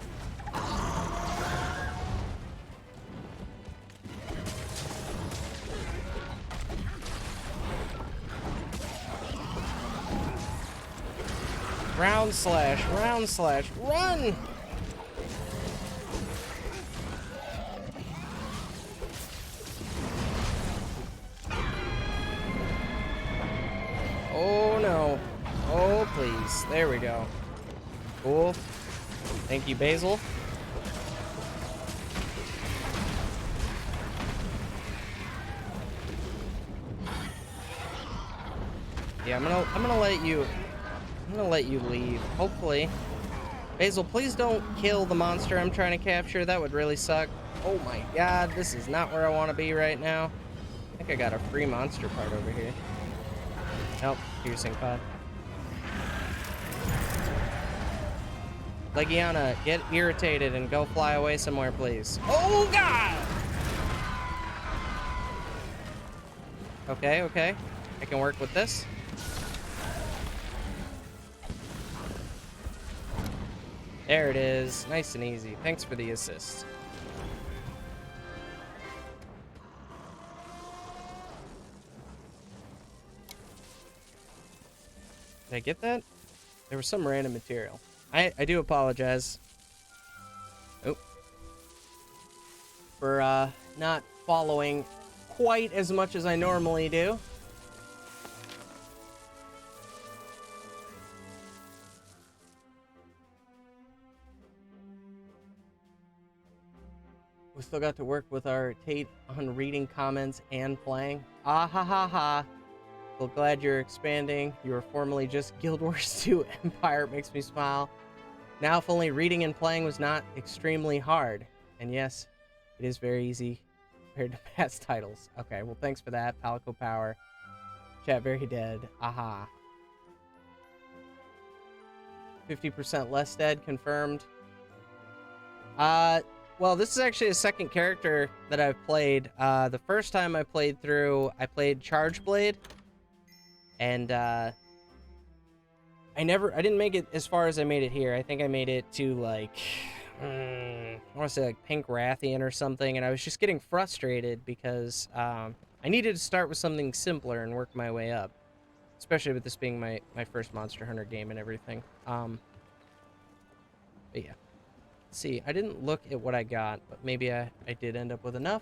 Speaker 1: Round slash, run! Oh no. Oh please. There we go. Cool. Thank you, Basil. Yeah, I'm gonna let you leave. Hopefully. Basil, please don't kill the monster I'm trying to capture. That would really suck. Oh my god, this is not where I want to be right now. I think I got a free monster part over here. Nope, piercing pod. Legiana, get irritated and go fly away somewhere, please. Oh god! Okay, okay. I can work with this. There it is. Nice and easy. Thanks for the assist. Did I get that? There was some random material. I do apologize. Oh. For not following quite as much as I normally do. We still got to work with our Tate on reading comments and playing. Ah ha ha ha. Well, glad you're expanding. You were formerly just Guild Wars 2 Empire. It makes me smile. Now, if only reading and playing was not extremely hard. And yes, it is very easy compared to past titles. Okay, well, thanks for that, Palico Power. Chat very dead. Aha. 50% less dead, confirmed. Well, this is actually a second character that I've played. The first time I played through, I played Charge Blade. And, I didn't make it as far as I made it here. I think I made it to, like, I want to say, like, Pink Rathian or something, and I was just getting frustrated because, I needed to start with something simpler and work my way up. Especially with this being my first Monster Hunter game and everything. But yeah. Let's see, I didn't look at what I got, but maybe I did end up with enough.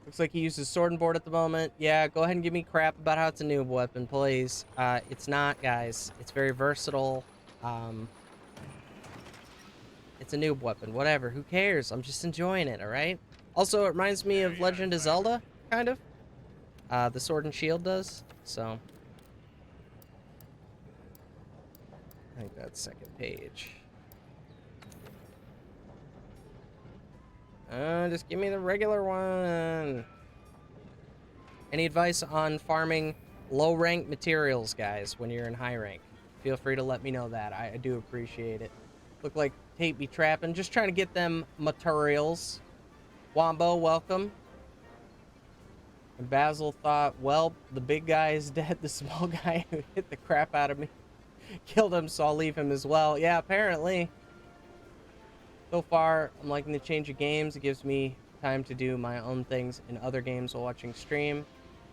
Speaker 1: Looks like he uses sword and board at the moment. Yeah, go ahead and give me crap about how it's a noob weapon, please. It's not, guys. It's very versatile. It's a noob weapon. Whatever. Who cares? I'm just enjoying it, alright? Also, it reminds me of Legend of Zelda, kind of. The sword and shield does, so. I think that's second page. Just give me the regular one. Any advice on farming low-rank materials, guys, when you're in high rank? Feel free to let me know that. I do appreciate it. Look like Tate be trapping. Just trying to get them materials. Wombo, welcome. And Basil thought, well, the big guy is dead. The small guy who hit the crap out of me killed him, so I'll leave him as well. Yeah, apparently. So far, I'm liking the change of games. It gives me time to do my own things in other games while watching stream.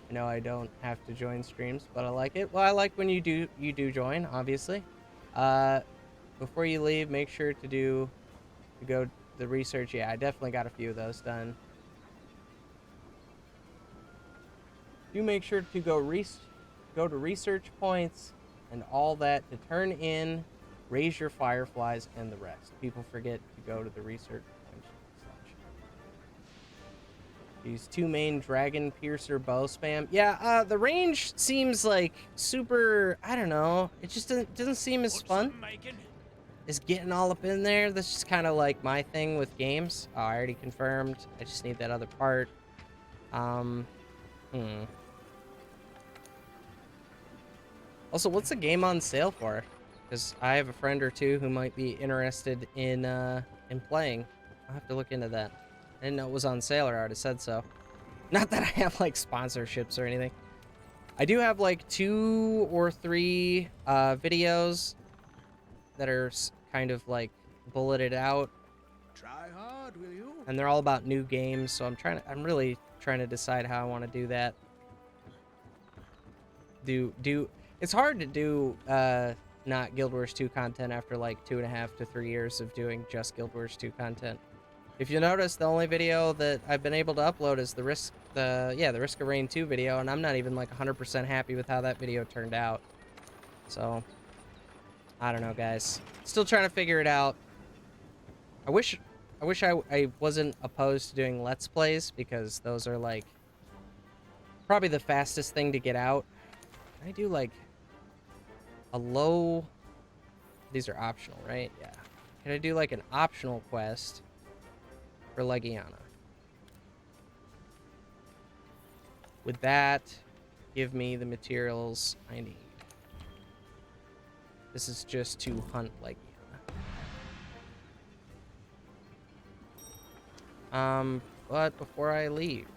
Speaker 1: I know I don't have to join streams, but I like it. Well, I like when you do join, obviously. Before you leave, make sure to go to the research. Yeah, I definitely got a few of those done. Do make sure to go to research points and all that to turn in. Raise your fireflies and the rest. People forget to go to the research points and such. Use 2 main dragon piercer bow spam. Yeah, the range seems like super, I don't know. It just doesn't seem as fun as getting all up in there. That's just kind of like my thing with games. Oh, I already confirmed. I just need that other part. Also, what's the game on sale for? Because I have a friend or two who might be interested in playing. I'll have to look into that. I didn't know it was on sale, or I would have said so. Not that I have, like, sponsorships or anything. I do have, like, 2 or 3 videos that are kind of, like, bulleted out.
Speaker 2: Try hard, will you?
Speaker 1: And they're all about new games, so I'm really trying to decide how I want to do that. It's hard to do, not Guild Wars 2 content after like 2.5 to 3 years of doing just Guild Wars 2 content. If you notice, the only video that I've been able to upload is the Risk of Rain 2 video, and I'm not even like 100% happy with how that video turned out. So, I don't know, guys. Still trying to figure it out. I wish I wasn't opposed to doing Let's Plays, because those are like probably the fastest thing to get out Can I do like a low... These are optional, right? Yeah. Can I do like an optional quest for Legiana? Would that give me the materials I need? This is just to hunt Legiana. But before I leave,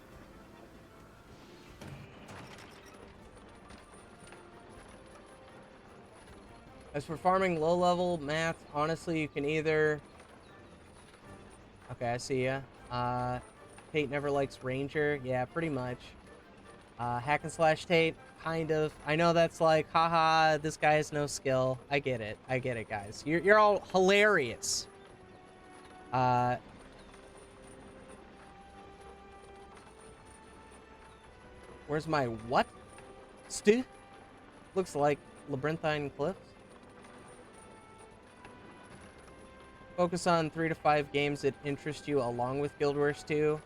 Speaker 1: as for farming low-level math, honestly, you can either... Okay, I see ya. Tate never likes Ranger. Yeah, pretty much. Hack and slash Tate, kind of. I know that's like, haha, this guy has no skill. I get it. I get it, guys. You're all hilarious. Where's my what? Looks like Labyrinthine Cliffs. Focus on 3 to 5 games that interest you along with Guild Wars 2,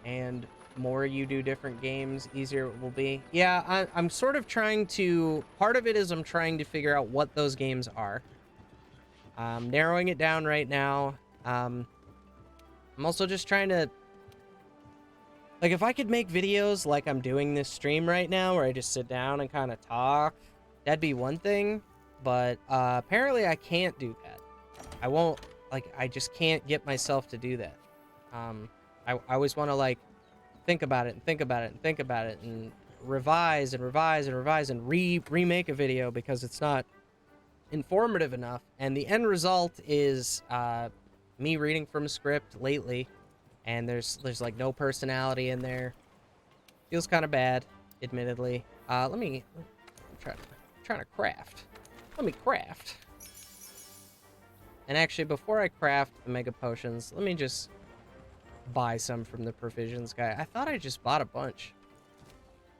Speaker 1: and more you do different games, easier it will be. Yeah, I'm sort of trying to... Part of it is I'm trying to figure out what those games are. I'm narrowing it down right now. I'm also just trying to... Like, if I could make videos like I'm doing this stream right now, where I just sit down and kind of talk, that'd be one thing. But apparently I can't do that. I won't... Like, I just can't get myself to do that. I always want to, like, think about it and think about it and think about it and revise and revise and revise and remake a video because it's not informative enough. And the end result is me reading from a script lately, and there's like no personality in there. Feels kind of bad, admittedly. Let me trying to craft. Let me craft. And actually, before I craft the mega potions, let me just buy some from the provisions guy. I thought I just bought a bunch.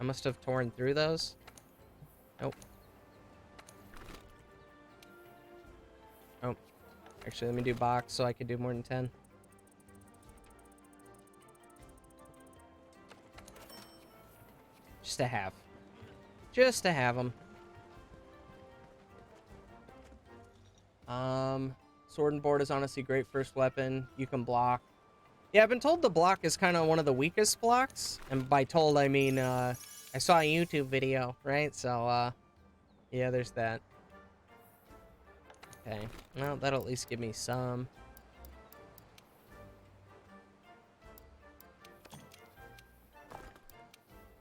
Speaker 1: I must have torn through those. Nope. Oh. Actually, let me do box so I can do more than 10. Just to have. Just to have them. Sword and board is honestly great first weapon. You can block. Yeah, I've been told the block is kind of one of the weakest blocks. And by told, I mean, I saw a YouTube video, right? So, yeah, there's that. Okay. Well, that'll at least give me some.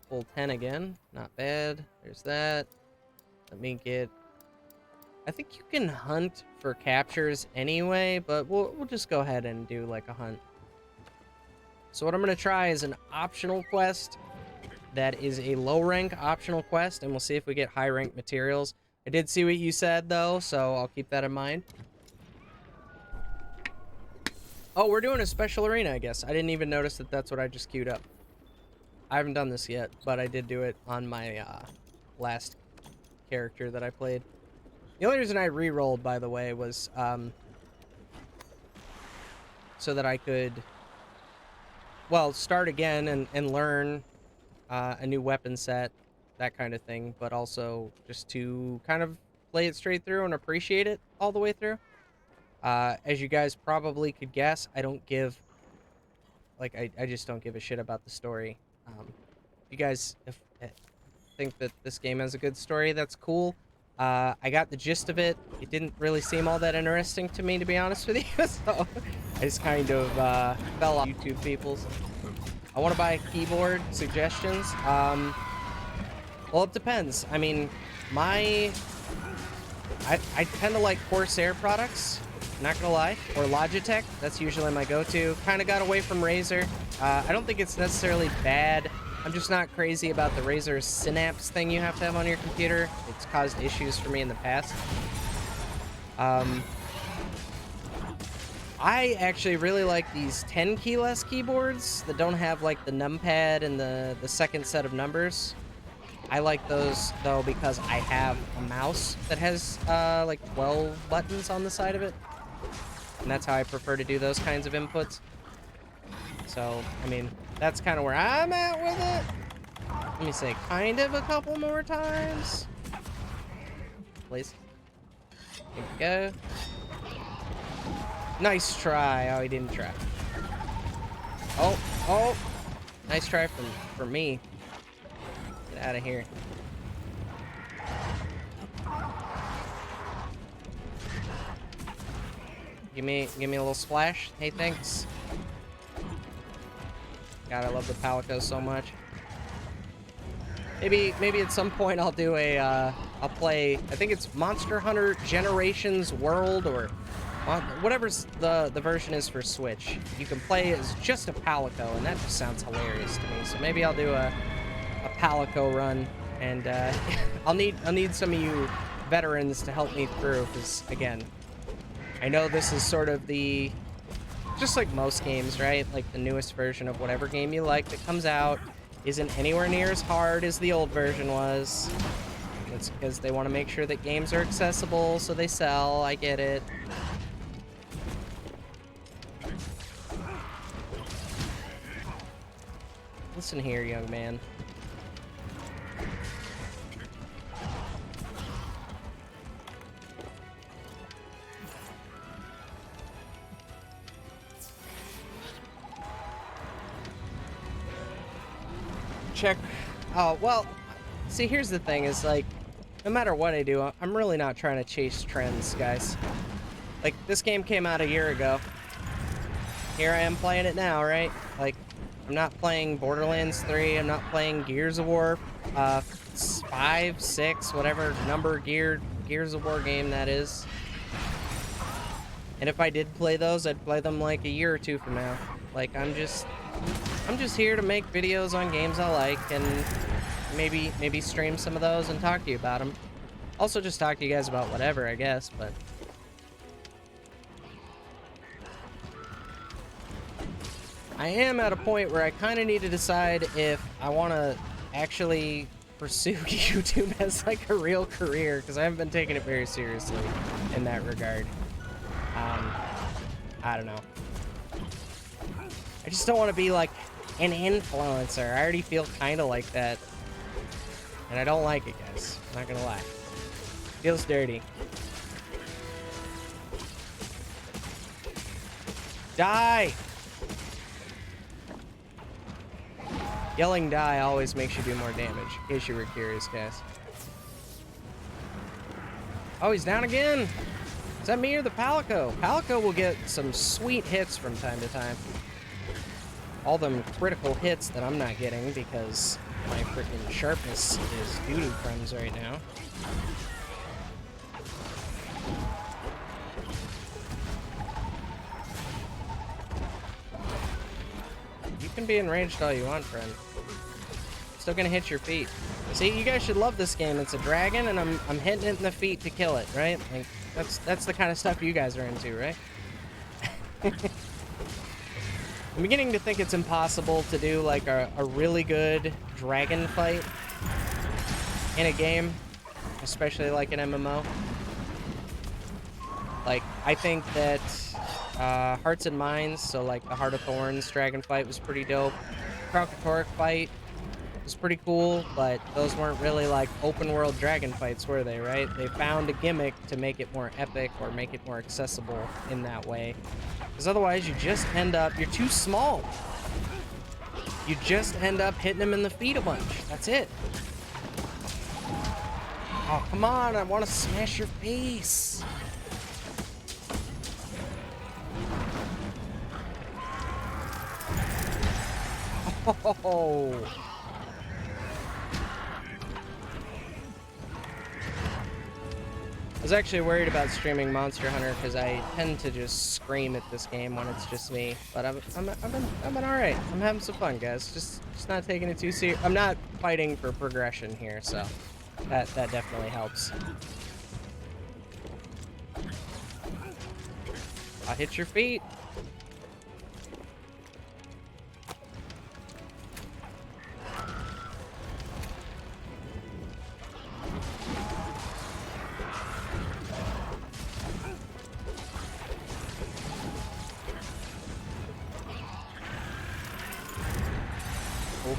Speaker 1: Full 10 again. Not bad. There's that. Let me get... I think you can hunt for captures anyway, but we'll just go ahead and do like a hunt. So what I'm going to try is an optional quest that is a low rank optional quest, and we'll see if we get high rank materials. I did see what you said though, so I'll keep that in mind. Oh, we're doing a special arena, I guess. I didn't even notice that that's what I just queued up. I haven't done this yet, but I did do it on my last character that I played. The only reason I re-rolled, by the way, was so that I could, well, start again and learn a new weapon set, that kind of thing, but also just to kind of play it straight through and appreciate it all the way through. As you guys probably could guess, I don't give, like, I just don't give a shit about the story. If you guys think that this game has a good story, that's cool. I got the gist of it. It didn't really seem all that interesting to me, to be honest with you, so I just kind of fell off YouTube people's. I want to buy a keyboard. Suggestions? Well, it depends. I mean, I tend to like Corsair products, not gonna lie, or Logitech. That's usually my go-to. Kind of got away from Razer. I don't think it's necessarily bad. I'm just not crazy about the Razer Synapse thing you have to have on your computer. It's caused issues for me in the past. I actually really like these 10 keyless keyboards that don't have like the numpad and the second set of numbers. I like those though because I have a mouse that has like 12 buttons on the side of it. And that's how I prefer to do those kinds of inputs. So, I mean, that's kind of where I'm at with it. let me say, kind of a couple more times. Please. There we go. Nice try. Oh, he didn't try. Oh, oh. Nice try from me. Get out of here. Give me a little splash. Hey, thanks. God, I love the Palico so much. Maybe at some point I'll do a I'll play, I think it's Monster Hunter Generations World, or whatever's the version is for Switch. You can play as just a Palico, and that just sounds hilarious to me. So maybe I'll do a Palico run, and I'll need some of you veterans to help me through, because again, I know this is sort of the, just like most games, right? Like the newest version of whatever game you like that comes out isn't anywhere near as hard as the old version was. It's because they want to make sure that games are accessible, so they sell. I get it. Listen here, young man. Check. Oh, well, see, here's the thing, is like, no matter what I do, I'm really not trying to chase trends, guys. Like, this game came out a year ago. Here I am playing it now, right? Like, I'm not playing Borderlands 3, I'm not playing Gears of War 5, 6, whatever number Gears of War game that is. And if I did play those, I'd play them like a year or two from now. Like, I'm just here to make videos on games I like, and maybe stream some of those and talk to you about them. Also just talk to you guys about whatever, I guess, but I am at a point where I kind of need to decide if I want to actually pursue YouTube as like a real career, because I haven't been taking it very seriously in that regard. I don't know. I just don't want to be like an influencer. I already feel kind of like that. And I don't like it, guys. I'm not gonna lie. Feels dirty. Die! Yelling die always makes you do more damage, in case you were curious, guys. Oh, he's down again! Is that me or the Palico? Palico will get some sweet hits from time to time. All them critical hits that I'm not getting because my freaking sharpness is doo-doo crumbs right now. You can be enraged all you want, friend. Still gonna hit your feet. See, you guys should love this game. It's a dragon, and I'm hitting it in the feet to kill it, right? Like, that's the kind of stuff you guys are into, right? I'm beginning to think it's impossible to do like a really good dragon fight in a game, especially like an MMO. Like, I think that Hearts and Minds, so like the Heart of Thorns dragon fight was pretty dope. Kralkatorrik fight was pretty cool, but those weren't really like open world dragon fights, were they, right? They found a gimmick to make it more epic or make it more accessible in that way. Because otherwise you just end up, you're too small. You just end up hitting them in the feet a bunch. That's it. Oh, come on, I want to smash your face. Oh. I was actually worried about streaming Monster Hunter because I tend to just scream at this game when it's just me. But I've been all right. I'm having some fun, guys. Just not taking it too serious. I'm not fighting for progression here, so that definitely helps. I'll hit your feet.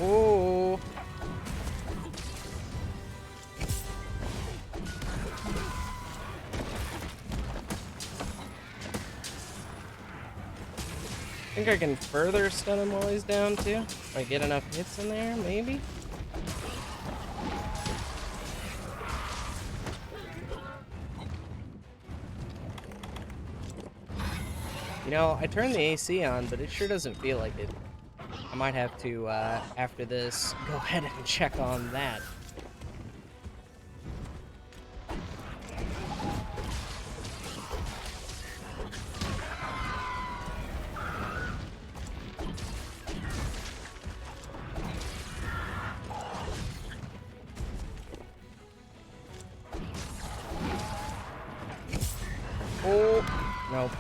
Speaker 1: Oh. think I can further stun him while he's down too. If I get enough hits in there, maybe. You know, I turned the AC on, but it sure doesn't feel like it. I might have to, after this, go ahead and check on that. Oh, nope.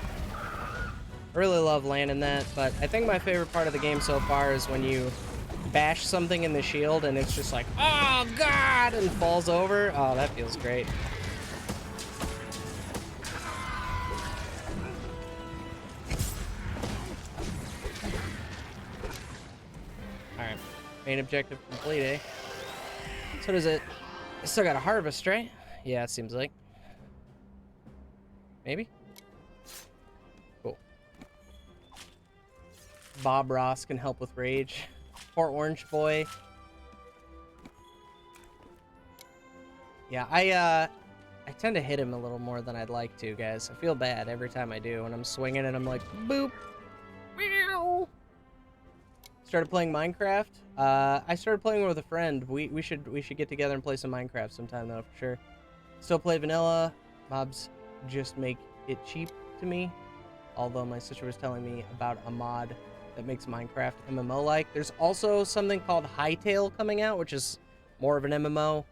Speaker 1: I really love landing that, but I think my favorite part of the game so far is when you bash something in the shield and it's just like, oh god, and falls over. Oh, that feels great. Alright, main objective complete, eh? So does it, I still got a harvest, right? Yeah, it seems like. Maybe? Cool. Bob Ross can help with rage. Poor Orange Boy. Yeah, I tend to hit him a little more than I'd like to, guys. I feel bad every time I do when I'm swinging and I'm like, boop. Meow. Started playing Minecraft. I started playing with a friend. We should get together and play some Minecraft sometime though, for sure. Still play vanilla. Mobs just make it cheap to me. Although my sister was telling me about a mod that makes Minecraft MMO-like. There's also something called Hytale coming out, which is more of an MMO.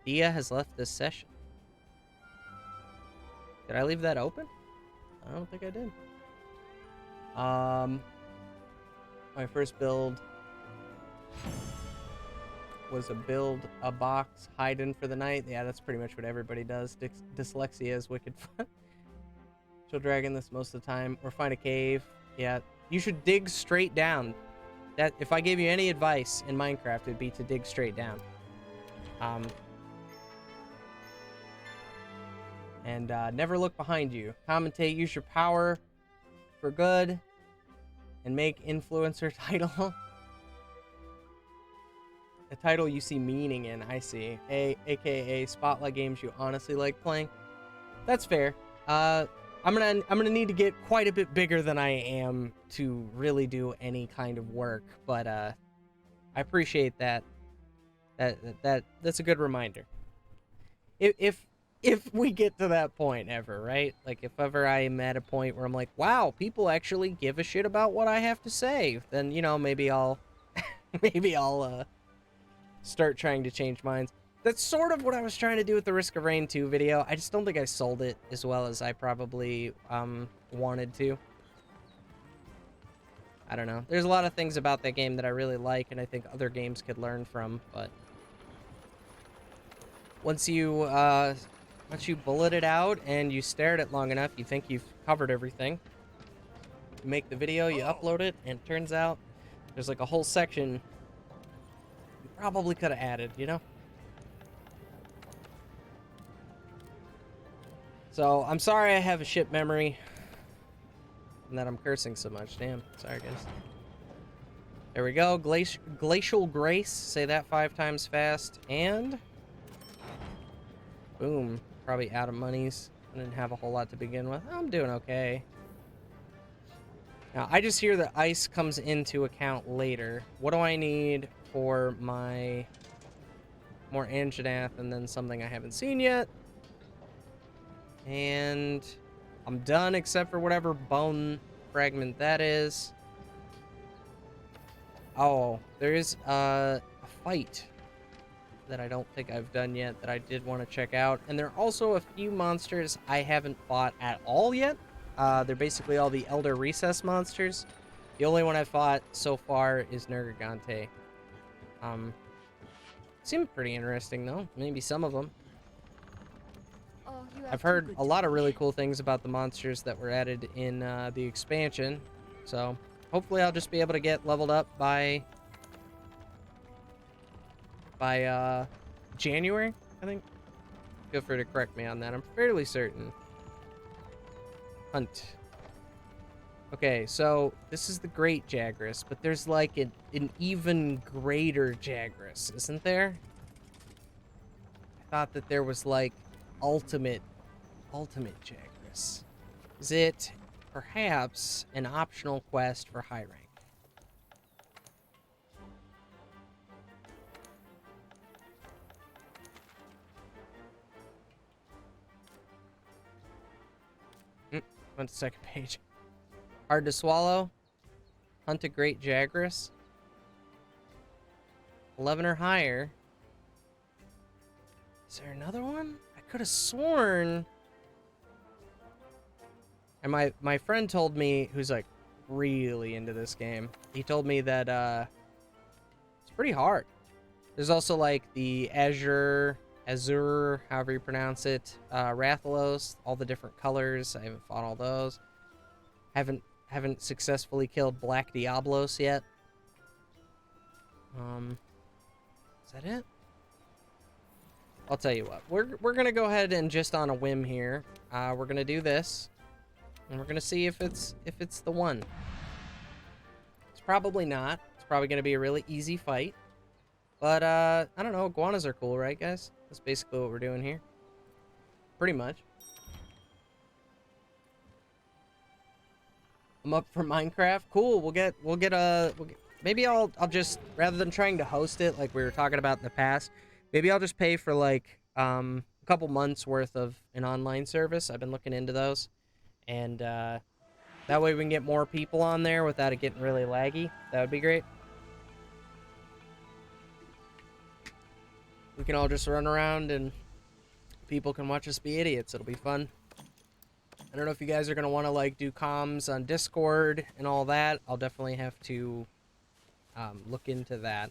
Speaker 1: Dia has left this session. Did I leave that open? I don't think I did. My first build was a box, hide in for the night. Yeah, that's pretty much what everybody does. Dyslexia is wicked fun. Kill dragon this most of the time, or find a cave. Yeah, you should dig straight down. That if I gave you any advice in Minecraft, it'd be to dig straight down. And never look behind you. Commentate, use your power for good, and make influencer title. A title you see meaning in, I see. AKA spotlight games you honestly like playing. That's fair. I'm gonna need to get quite a bit bigger than I am to really do any kind of work, but I appreciate that. That's a good reminder. If we get to that point ever, right? Like if ever I am at a point where I'm like, wow, people actually give a shit about what I have to say, then you know maybe I'll start trying to change minds. That's sort of what I was trying to do with the Risk of Rain 2 video. I just don't think I sold it as well as I probably wanted to. I don't know. There's a lot of things about that game that I really like and I think other games could learn from, but once you bullet it out and you stare at it long enough, you think you've covered everything. You make the video, you upload it, and it turns out there's like a whole section you probably could have added, you know? So, I'm sorry I have a shit memory. And that I'm cursing so much. Damn. Sorry, guys. There we go. Glacial Grace. Say that 5 times fast. And... boom. Probably out of monies. I didn't have a whole lot to begin with. I'm doing okay. Now, I just hear that ice comes into account later. What do I need for my... more Anjanath and then something I haven't seen yet? And I'm done except for whatever bone fragment that is. Oh, there is a fight that I don't think I've done yet that I did want to check out. And there are also a few monsters I haven't fought at all yet. They're basically all the Elder Recess monsters. The only one I've fought so far is Nergigante. Seem pretty interesting though. Maybe some of them. I've heard a lot of really cool things about the monsters that were added in the expansion, so hopefully I'll just be able to get leveled up by January, I think. Feel free to correct me on that. I'm fairly certain. Hunt. Okay, so this is the Great Jagras, but there's like an even greater Jagras, isn't there? I thought that there was like ultimate Jagras. Is it perhaps an optional quest for high rank? Went to second page. Hard to swallow. Hunt a Great Jagras. 11 or higher. Is there another one? I could have sworn. And my friend told me, who's like really into this game, he told me that it's pretty hard. There's also like the Azure, however you pronounce it, Rathalos, all the different colors. I haven't fought all those. Haven't successfully killed Black Diablos yet. Is that it? I'll tell you what. We're gonna go ahead and just on a whim here. We're gonna do this, and we're gonna see if it's the one. It's probably not. It's probably gonna be a really easy fight. But I don't know. Iguanas are cool, right, guys? That's basically what we're doing here. Pretty much. I'm up for Minecraft. Cool. Maybe I'll just, rather than trying to host it like we were talking about in the past, maybe I'll just pay for like a couple months worth of an online service. I've been looking into those, and that way we can get more people on there without it getting really laggy. That would be great. We can all just run around and people can watch us be idiots. It'll be fun. I don't know if you guys are going to want to like do comms on Discord and all that. I'll definitely have to look into that.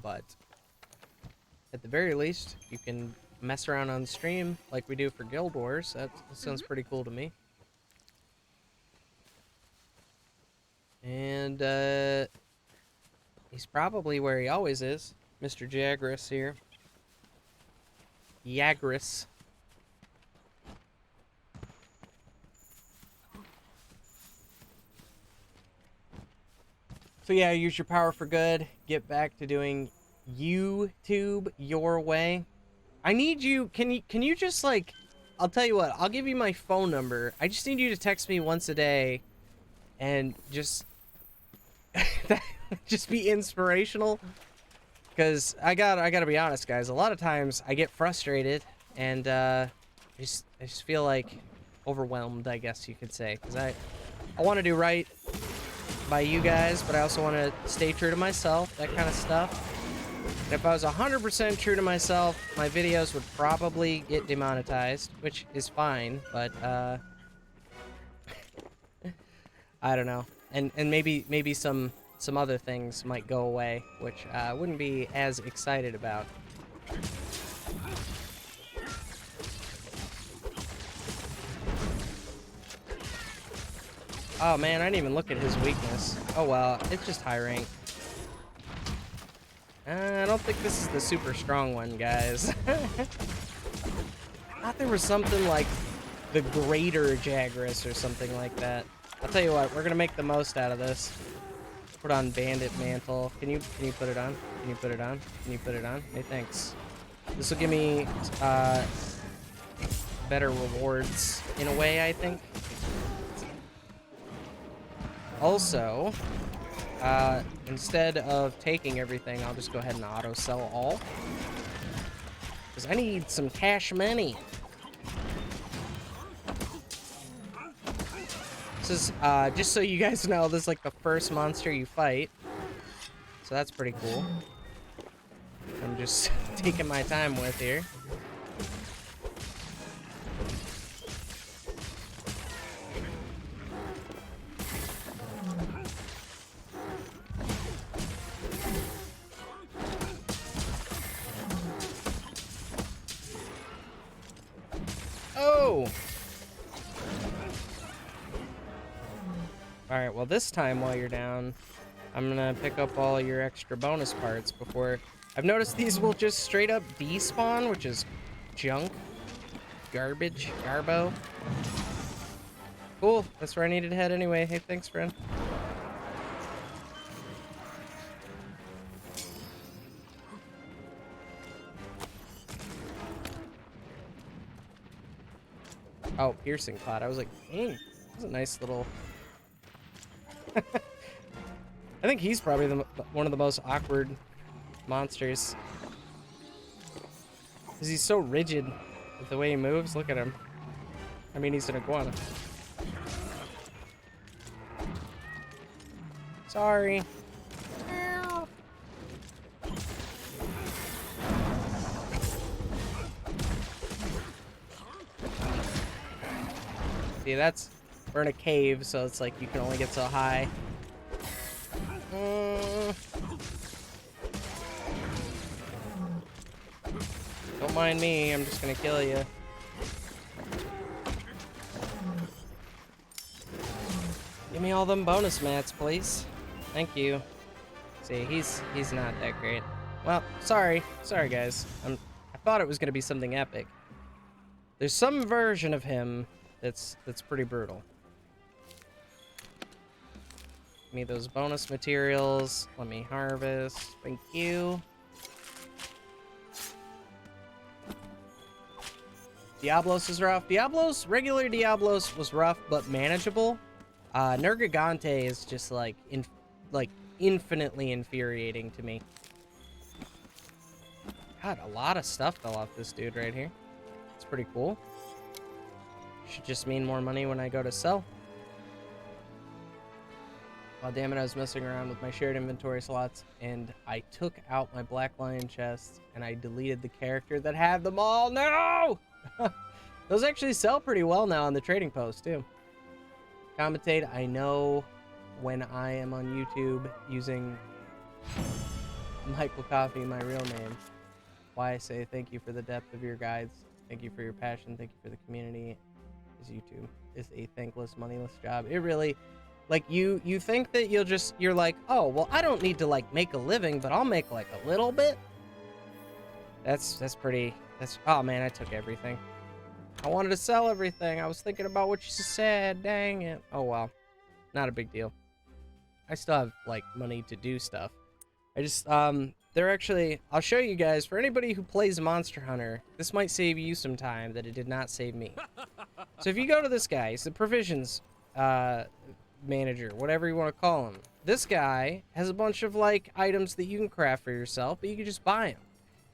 Speaker 1: But at the very least, you can mess around on stream like we do for Guild Wars. That sounds pretty cool to me. And he's probably where he always is. Mr. Jagras here. Jagras. So yeah, use your power for good. Get back to doing YouTube your way. I need you. Can you just like, I'll tell you what. I'll give you my phone number. I just need you to text me once a day, and just just be inspirational. Because I gotta be honest, guys. A lot of times I get frustrated, and I just feel like overwhelmed, I guess you could say. Because I want to do right by you guys, but I also want to stay true to myself, that kind of stuff. And if I was 100% true to myself, my videos would probably get demonetized, which is fine, but I don't know. And maybe some other things might go away, which I wouldn't be as excited about. Oh man, I didn't even look at his weakness. Oh well, it's just high rank. I don't think this is the super strong one, guys. I thought there was something like the Greater Jagras or something like that. I'll tell you what, we're gonna make the most out of this. Put on Bandit Mantle. Can you put it on? Can you put it on? Can you put it on? Hey, thanks. This will give me better rewards in a way, I think. Also, instead of taking everything, I'll just go ahead and auto sell all. Because I need some cash money. This is, just so you guys know, this is like the first monster you fight. So that's pretty cool. I'm just taking my time with here. Oh! Alright, well this time while you're down, I'm gonna pick up all your extra bonus parts before... I've noticed these will just straight up despawn, which is junk. Garbage. Garbo. Cool. That's where I needed to head anyway. Hey, thanks, friend. Oh, piercing pot. I was like, dang, that's a nice little... I think he's probably one of the most awkward monsters. Because he's so rigid with the way he moves. Look at him. I mean, he's an iguana. Sorry. See, we're in a cave, so it's like you can only get so high. Don't mind me, I'm just gonna kill you. Give me all them bonus mats, please. Thank you. See, he's not that great. Well, sorry guys. I thought it was gonna be something epic. There's some version of him that's pretty brutal. Give me those bonus materials. Let me harvest. Thank you. Diablos is rough. Regular Diablos was rough but manageable. Nergigante is just like infinitely infuriating to me. God, a lot of stuff fell off this dude right here. It's pretty cool. Should just mean more money when I go to sell. Oh, damn it, I was messing around with my shared inventory slots, and I took out my Black Lion chest, and I deleted the character that had them all. No! Those actually sell pretty well now on the trading post, too. Commentate, I know when I am on YouTube using Michael Coffee, my real name, why I say thank you for the depth of your guides, thank you for your passion, thank you for the community, is YouTube is a thankless, moneyless job. It really... Like, you think that you're like, oh, well, I don't need to, like, make a living, but I'll make, like, a little bit? Oh, man, I took everything. I wanted to sell everything. I was thinking about what you said. Dang it. Oh, well. Not a big deal. I still have, like, money to do stuff. I just, they're actually... I'll show you guys. For anybody who plays Monster Hunter, this might save you some time that it did not save me. So if you go to this guy, he's the provisions, manager, whatever you want to call him. This guy has a bunch of like items that you can craft for yourself, but you can just buy them.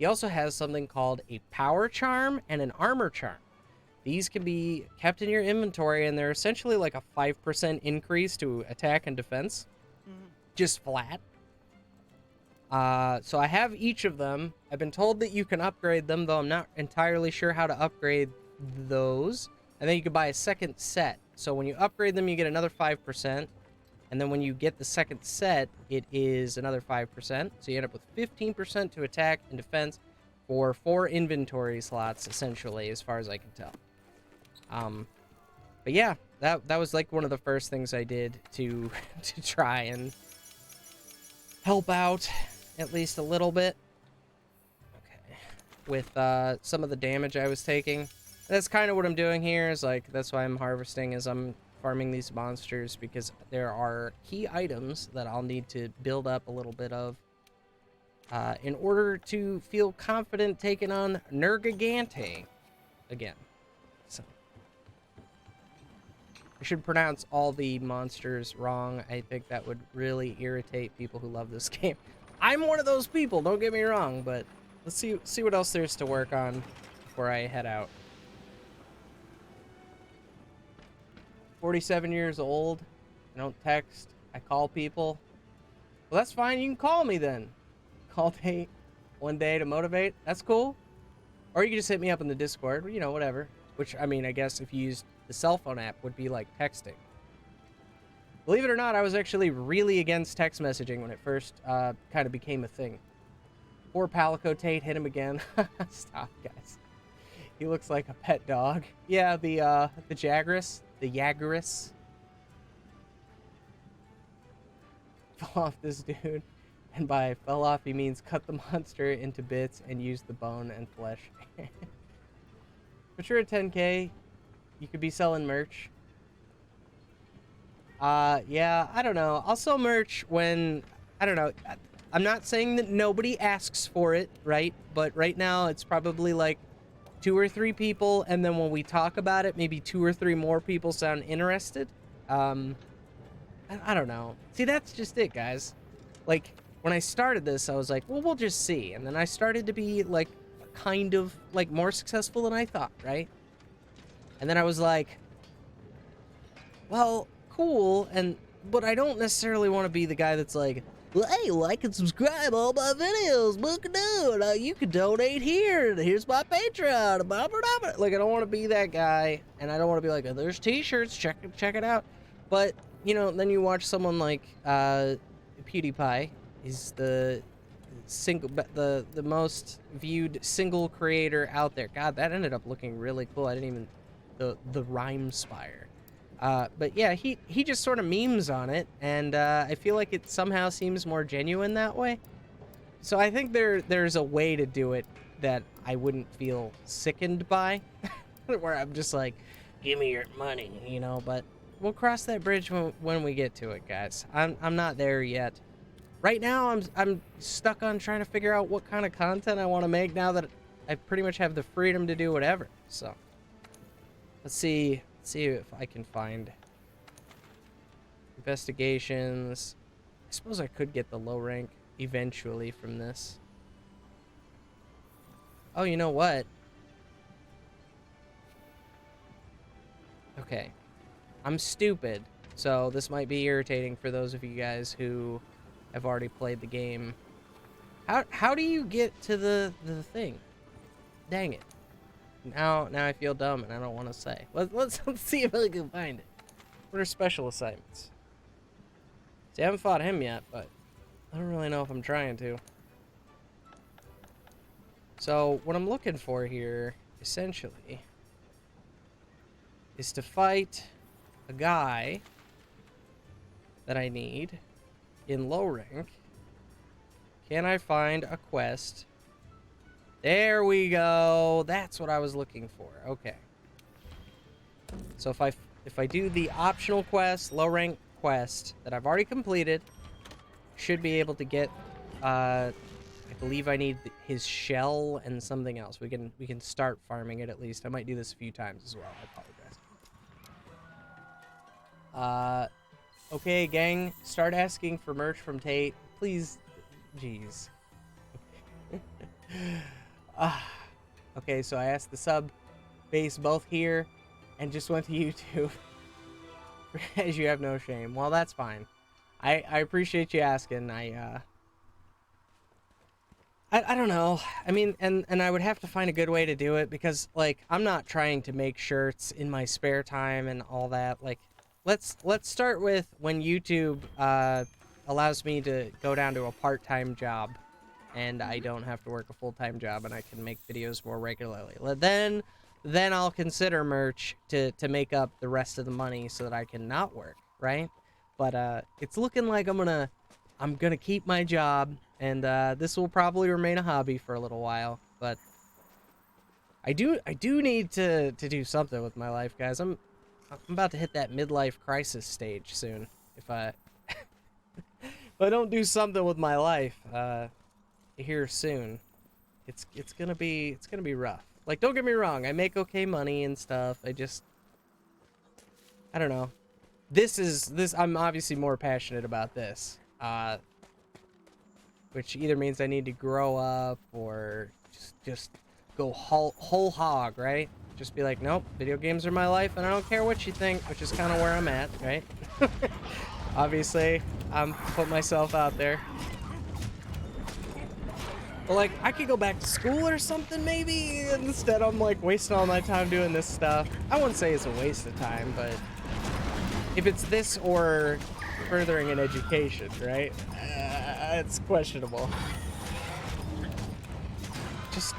Speaker 1: He also has something called a power charm and an armor charm. These can be kept in your inventory, and they're essentially like a 5% increase to attack and defense. Just flat. So I have each of them. I've been told that you can upgrade them, though I'm not entirely sure how to upgrade those. And then you can buy a second set. So when you upgrade them, you get another 5%. And then when you get the second set, it is another 5%. So you end up with 15% to attack and defense for 4 inventory slots, essentially, as far as I can tell. But yeah, that was like one of the first things I did to try and help out at least a little bit. Okay. With some of the damage I was taking. That's kind of what I'm doing here, is like, that's why I'm harvesting, is I'm farming these monsters, because there are key items that I'll need to build up a little bit of in order to feel confident taking on Nergigante again. So I should pronounce all the monsters wrong. I think that would really irritate people who love this game. I'm one of those people, don't get me wrong, but let's see what else there's to work on before I head out. 47 years old. I don't text. I call people. Well, that's fine. You can call me then. Call date one day to motivate. That's cool. Or you can just hit me up in the Discord. You know, whatever. Which, I mean, I guess if you used the cell phone app, would be like texting. Believe it or not, I was actually really against text messaging when it first kind of became a thing. Poor Palico Tate. Hit him again. Stop, guys. He looks like a pet dog. Yeah, the Jagras. The Jagras. Fell off this dude. And by fell off, he means cut the monster into bits and use the bone and flesh. But you're at 10K. You could be selling merch. Yeah, I don't know. I'll sell merch when, I don't know. I'm not saying that nobody asks for it, right? But right now it's probably like 2 or 3 people, and then when we talk about it, maybe 2 or 3 more people sound interested. I don't know. See, that's just it, guys. Like, when I started this, I was like, well, we'll just see. And then I started to be, like, kind of, like, more successful than I thought, right? And then I was like, well, cool, but I don't necessarily want to be the guy that's like, well, hey, like and subscribe all my videos, look at it, you can donate here, and here's my Patreon, blah, blah, blah. Like, I don't want to be that guy, and I don't want to be like, oh, there's t-shirts, check it out. But, you know, then you watch someone like, PewDiePie, he's the most viewed single creator out there. God, that ended up looking really cool. I didn't even, the rhyme spire. But yeah, he just sort of memes on it, and I feel like it somehow seems more genuine that way. So I think there's a way to do it that I wouldn't feel sickened by, where I'm just like, give me your money, you know. But we'll cross that bridge when we get to it, guys. I'm not there yet. Right now, I'm stuck on trying to figure out what kind of content I want to make now that I pretty much have the freedom to do whatever. So let's see if I can find investigations. I suppose I could get the low rank eventually from this. Oh, you know what? Okay. I'm stupid, so this might be irritating for those of you guys who have already played the game. How do you get to the thing? Dang it. Now I feel dumb and I don't want to say. Let's see if I can find it. What are special assignments? See, I haven't fought him yet, but I don't really know if I'm trying to. So what I'm looking for here, essentially, is to fight a guy that I need in low rank. Can I find a quest? There we go. That's what I was looking for. Okay. So if I do the optional quest, low rank quest that I've already completed, should be able to get I believe I need his shell and something else. We can start farming it at least. I might do this a few times as well. I apologize. Okay, gang, start asking for merch from Tate. Please. Jeez. Okay, so I asked the sub base both here and just went to YouTube. As you have no shame. Well, that's fine. I appreciate you asking. I don't know. I mean, and I would have to find a good way to do it because, like, I'm not trying to make shirts in my spare time and all that. Like, let's start with when YouTube allows me to go down to a part-time job and I don't have to work a full-time job and I can make videos more regularly. Then I'll consider merch to make up the rest of the money so that I can not work, right? But it's looking like I'm gonna keep my job, and this will probably remain a hobby for a little while. But I do need to do something with my life, guys. I'm about to hit that midlife crisis stage soon. If I if I don't do something with my life here soon, it's gonna be rough. Like, don't get me wrong, I make okay money and stuff. I don't know. I'm obviously more passionate about this. Which either means I need to grow up or just go whole hog, right? Just be like, nope, video games are my life and I don't care what you think, which is kind of where I'm at, right? Obviously, I'm putting myself out there. But, like, I could go back to school or something, maybe. Instead, I'm, like, wasting all my time doing this stuff. I wouldn't say it's a waste of time, but if it's this or furthering an education, right? It's questionable.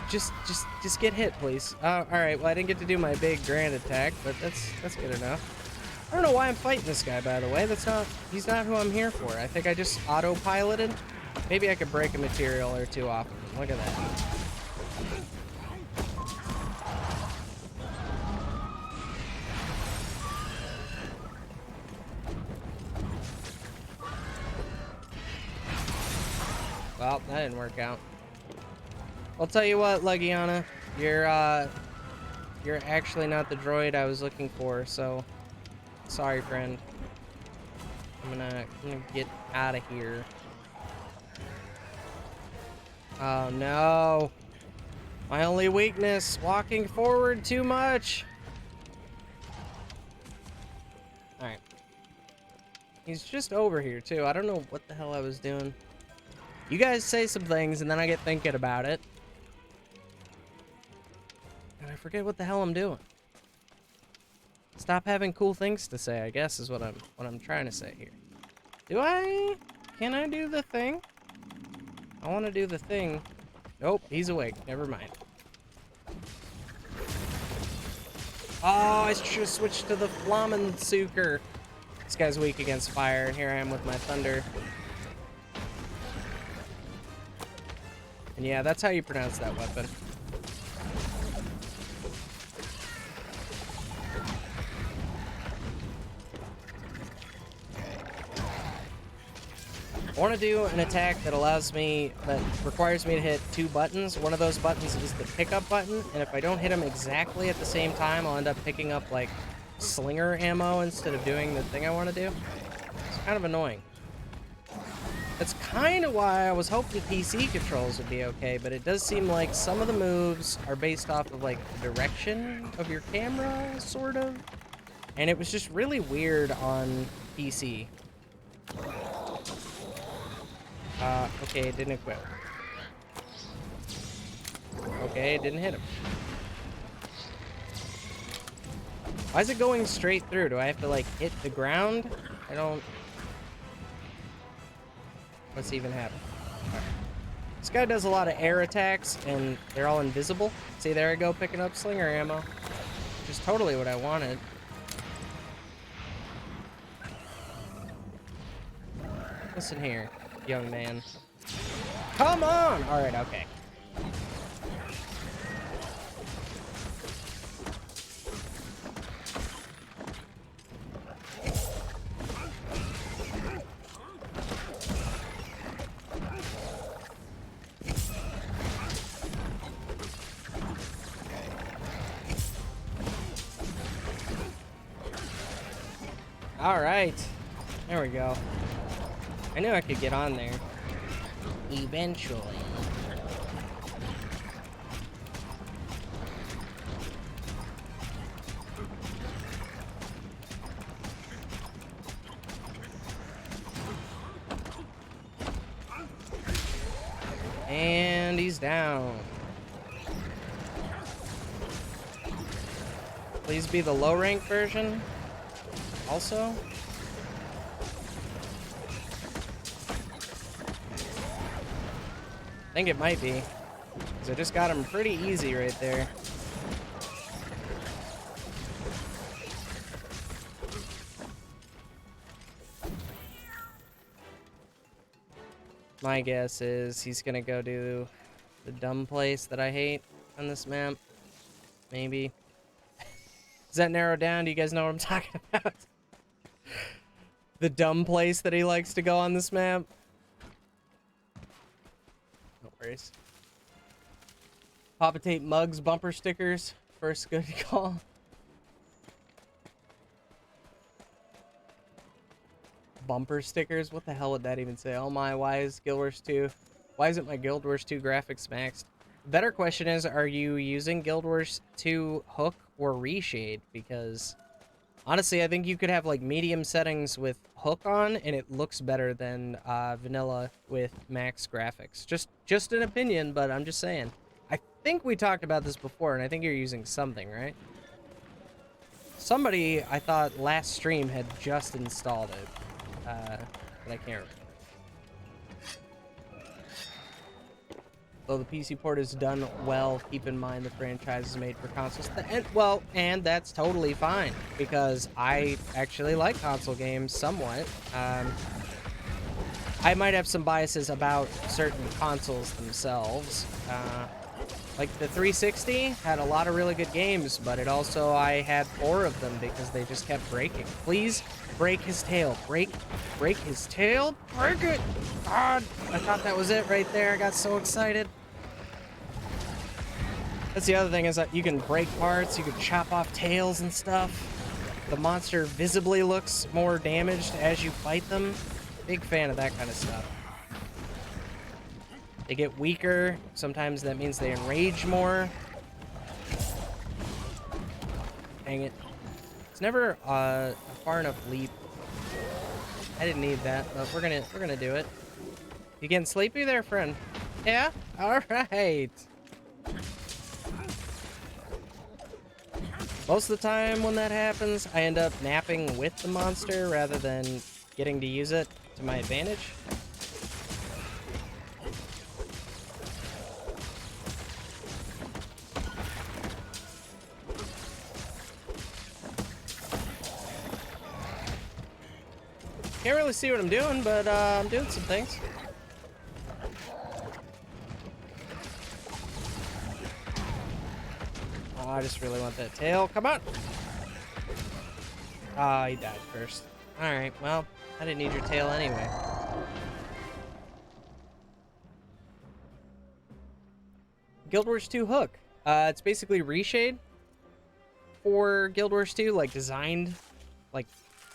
Speaker 1: Just get hit, please. All right. Well, I didn't get to do my big grand attack, but that's good enough. I don't know why I'm fighting this guy, by the way. He's not who I'm here for. I think I just autopiloted. Maybe I could break a material or two off. Look at that. Well, that didn't work out. I'll tell you what, Legiana, you're actually not the droid I was looking for, so sorry, friend. I'm gonna get out of here. Oh no. My only weakness, walking forward too much. Alright. He's just over here too. I don't know what the hell I was doing. You guys say some things and then I get thinking about it. And I forget what the hell I'm doing. Stop having cool things to say, I guess is what I'm trying to say here. Can I do the thing? I want to do the thing. Nope, he's awake. Never mind. Oh, I should have switched to the Flammensucher. This guy's weak against fire, and here I am with my thunder. And yeah, that's how you pronounce that weapon. I want to do an attack that requires me to hit 2 buttons. One of those buttons is the pickup button, and if I don't hit them exactly at the same time, I'll end up picking up, like, slinger ammo instead of doing the thing I want to do. It's kind of annoying. That's kind of why I was hoping PC controls would be okay, but it does seem like some of the moves are based off of, like, the direction of your camera, sort of. And it was just really weird on PC. Okay, it didn't equip. Okay, it didn't hit him. Why is it going straight through? Do I have to, like, hit the ground? I don't... What's even happening? Right. This guy does a lot of air attacks, and they're all invisible. See, there I go, picking up slinger ammo. Which is totally what I wanted. Listen here, young man. Come on! Alright, okay. Alright. There we go. I knew I could get on there. Eventually. And he's down. Please be the low rank version. Also. I think it might be, because I just got him pretty easy right there. My guess is he's gonna go do the dumb place that I hate on this map. Maybe. Does that narrow down? Do you guys know what I'm talking about? The dumb place that he likes to go on this map? Papa Tape mugs, bumper stickers. First good call. Bumper stickers? What the hell would that even say? Oh my, why is Guild Wars 2? Why isn't my Guild Wars 2 graphics maxed? Better question is, are you using Guild Wars 2 hook or reshade? Because honestly, I think you could have like medium settings with hook on and it looks better than vanilla with max graphics. Just an opinion, but I'm just saying. I think we talked about this before, and I think you're using something, right? Somebody, I thought last stream had just installed it, but I can't remember. Though the PC port is done well, keep in mind the franchise is made for consoles. And that's totally fine, because I actually like console games somewhat. I might have some biases about certain consoles themselves, Like the 360 had a lot of really good games, but it also, I had 4 of them because they just kept breaking. Please break his tail. Break his tail. Break it. God, I thought that was it right there. I got so excited. That's the other thing, is that you can break parts, you can chop off tails and stuff. The monster visibly looks more damaged as you fight them. Big fan of that kind of stuff. They get weaker. Sometimes that means they enrage more. Dang it. It's never a far enough leap. I didn't need that, but we're gonna do it. You getting sleepy there, friend? Yeah? Alright. Most of the time when that happens, I end up napping with the monster rather than getting to use it to my advantage. Can't really see what I'm doing, but I'm doing some things. Oh, I just really want that tail. Come on! Ah, he died first. Alright, well, I didn't need your tail anyway. Guild Wars 2 Hook. It's basically Reshade for Guild Wars 2, like designed, like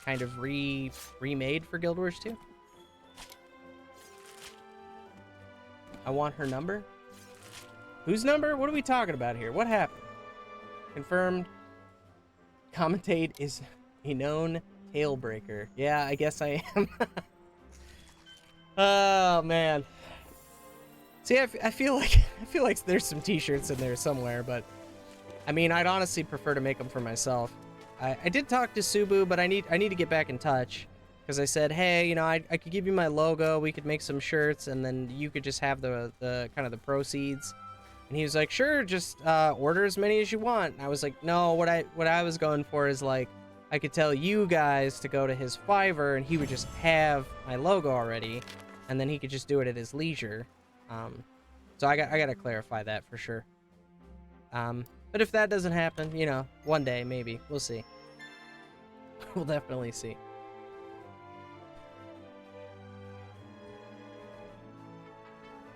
Speaker 1: kind of remade for Guild Wars 2. I want her number. Whose number? What are we talking about here? What happened? Confirmed. Commentate is a known tail breaker. Yeah, I guess I am. Oh man. See, I feel like there's some t-shirts in there somewhere, but I mean, I'd honestly prefer to make them for myself. I did talk to Subu, but I need to get back in touch, because I said, hey, you know, I could give you my logo, we could make some shirts, and then you could just have the kind of the proceeds. And he was like, sure, just order as many as you want. And I was like, no, what I was going for is, like, I could tell you guys to go to his Fiverr, and he would just have my logo already, and then he could just do it at his leisure. So I gotta clarify that for sure. But if that doesn't happen, you know, one day, maybe. We'll see. We'll definitely see.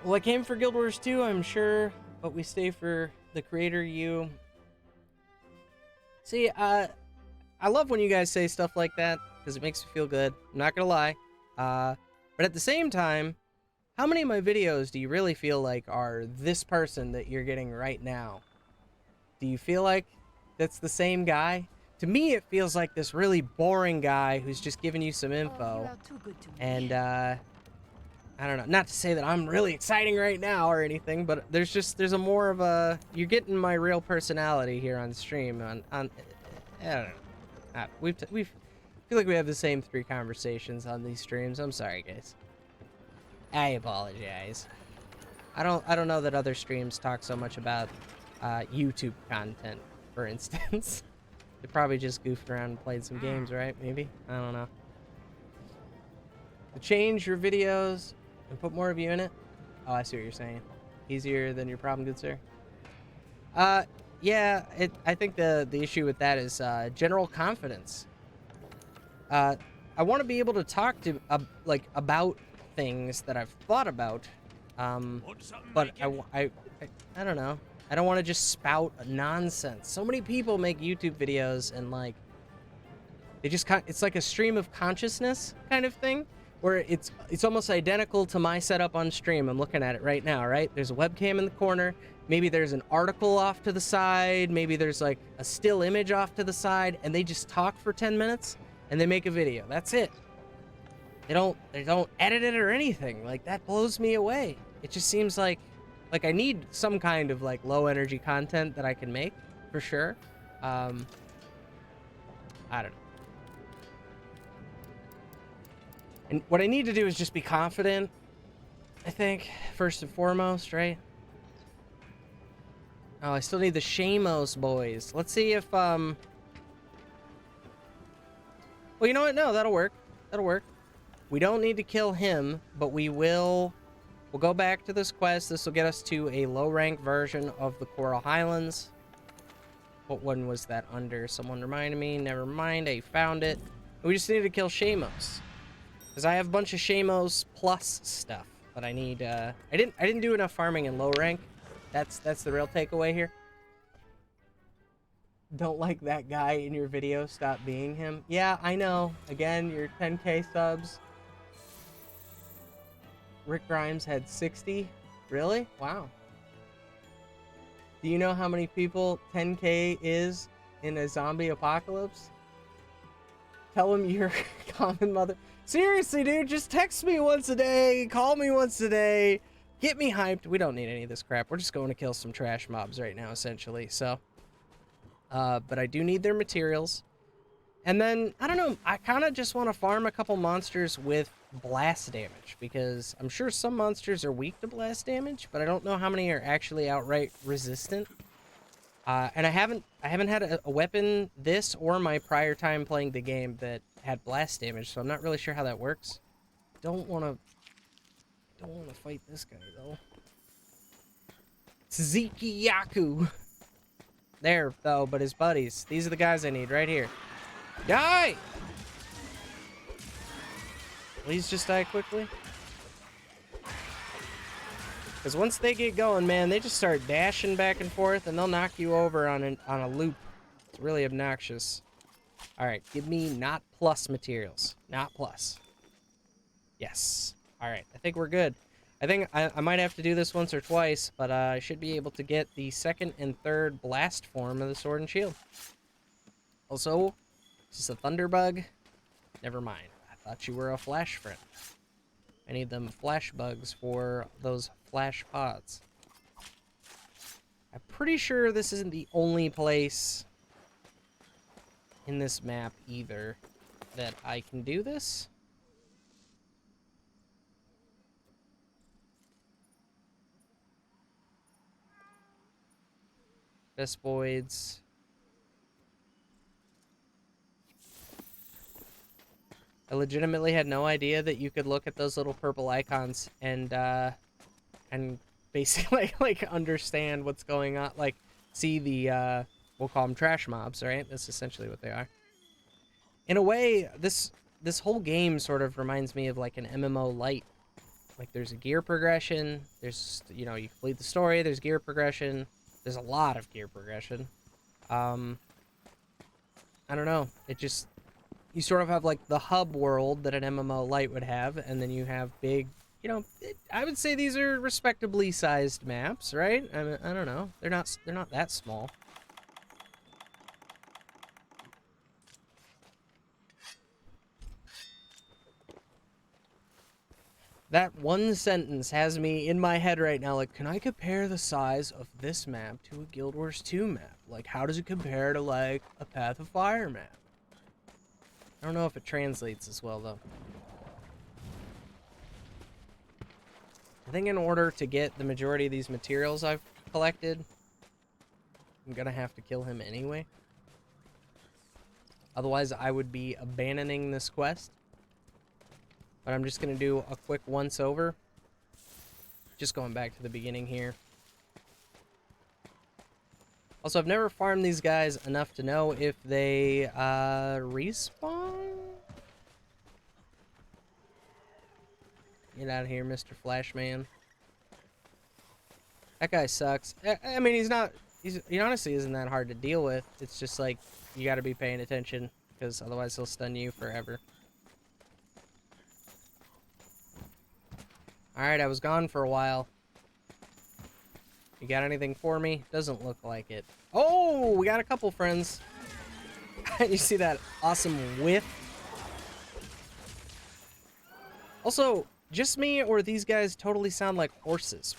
Speaker 1: Well, I came for Guild Wars 2, I'm sure, but we stay for the creator you. See, I love when you guys say stuff like that, because it makes me feel good. I'm not gonna lie. But at the same time, how many of my videos do you really feel like are this person that you're getting right now? Do you feel like that's the same guy? To me, it feels like this really boring guy who's just giving you some info. And, I don't know. Not to say that I'm really exciting right now or anything, but there's a more of a... You're getting my real personality here on stream. I don't know. We feel like we have the same 3 conversations on these streams. I'm sorry, guys. I apologize. I don't know that other streams talk so much about YouTube content, for instance. They probably just goofed around and played some games, right? Maybe? I don't know. To change your videos and put more of you in it? Oh, I see what you're saying. Easier than your problem, good sir? Yeah, I think the issue with that is general confidence. I want to be able to talk to, like, about things that I've thought about, but I don't know. I don't want to just spout nonsense. So many people make YouTube videos and, like, they just it's like a stream of consciousness kind of thing, where it's almost identical to my setup on stream. I'm looking at it right now, right? There's a webcam in the corner. Maybe there's an article off to the side. Maybe there's like a still image off to the side, and they just talk for 10 minutes and they make a video. That's it. They don't edit it or anything. Like, that blows me away. It just seems like I need some kind of, like, low energy content that I can make, for sure. I don't know. And what I need to do is just be confident, I think, first and foremost, right? Oh, I still need the Shamos boys. Let's see if, well, you know what? No, that'll work. That'll work. We don't need to kill him, but we will we'll go back to this quest. This will get us to a low-rank version of the Coral Highlands. What one was that under? Someone reminded me. Never mind, I found it. We just need to kill Shamos. Because I have a bunch of Shamos plus stuff. But I need, I didn't do enough farming in low rank. That's the real takeaway here. Don't like that guy in your video, stop being him. Yeah, I know. Again, your 10K subs. Rick Grimes had 60. Really? Wow. Do you know how many people 10K is in a zombie apocalypse? Tell him you're a common mother. Seriously, dude, just text me once a day. Call me once a day. Get me hyped. We don't need any of this crap. We're just going to kill some trash mobs right now, essentially. So, but I do need their materials. And then, I don't know, I kind of just want to farm a couple monsters with blast damage. Because I'm sure some monsters are weak to blast damage, but I don't know how many are actually outright resistant. And I haven't had a weapon this or my prior time playing the game that had blast damage, so I'm not really sure how that works. Don't want to fight this guy though. Tsuzuki Yaku. There though, but his buddies. These are the guys I need right here. Die! Please just die quickly. Because once they get going, man, they just start dashing back and forth, and they'll knock you over on a loop. It's really obnoxious. All right, give me not plus materials. Not plus. Yes. All right, I think we're good. I think I might have to do this once or twice, but I should be able to get the second and third blast form of the Sword and Shield. Also, is this a Thunderbug? Never mind. I thought you were a Flash friend. I need them flash bugs for those flash pods. I'm pretty sure this isn't the only place in this map either that I can do this. Vespoids. I legitimately had no idea that you could look at those little purple icons and basically like understand what's going on, like see the we'll call them trash mobs, right? That's essentially what they are. In a way, this whole game sort of reminds me of like an MMO light. Like there's a gear progression, there's, you know, you complete the story, there's gear progression, there's a lot of gear progression. I don't know, it just, you sort of have like the hub world that an MMO light would have, and then you have big, you know, I would say these are respectably sized maps, right? I mean, I don't know, they're not that small. That one sentence has me in my head right now, like, can I compare the size of this map to a Guild Wars 2 map? Like, how does it compare to, like, a Path of Fire map? I don't know if it translates as well, though. I think in order to get the majority of these materials I've collected, I'm gonna have to kill him anyway. Otherwise, I would be abandoning this quest. But I'm just gonna do a quick once-over. Just going back to the beginning here. Also, I've never farmed these guys enough to know if they respawn. Get out of here, Mr. Flashman. That guy sucks. I mean, he honestly isn't that hard to deal with. It's just like, you gotta be paying attention, because otherwise he'll stun you forever. Alright, I was gone for a while. You got anything for me? Doesn't look like it. Oh, we got a couple friends. You see that awesome whiff? Also, just me or these guys totally sound like horses?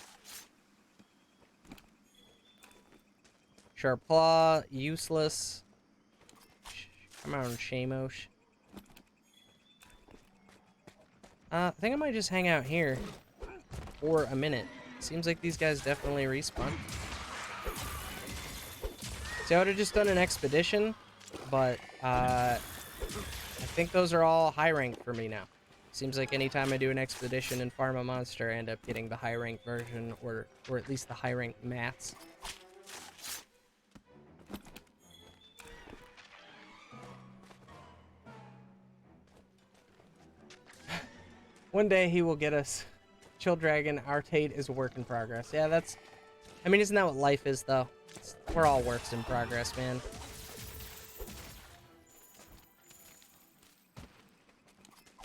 Speaker 1: Sharp Claw, useless. Come on, Shamos. I think I might just hang out here for a minute. Seems like these guys definitely respawn. See, I would have just done an expedition, but I think those are all high rank for me now. Seems like anytime I do an expedition and farm a monster, I end up getting the high rank version, or at least the high rank mats. One day he will get us. Chill Dragon, our Tate is a work in progress. Yeah, that's... I mean, isn't that what life is, though? We're all works in progress, man.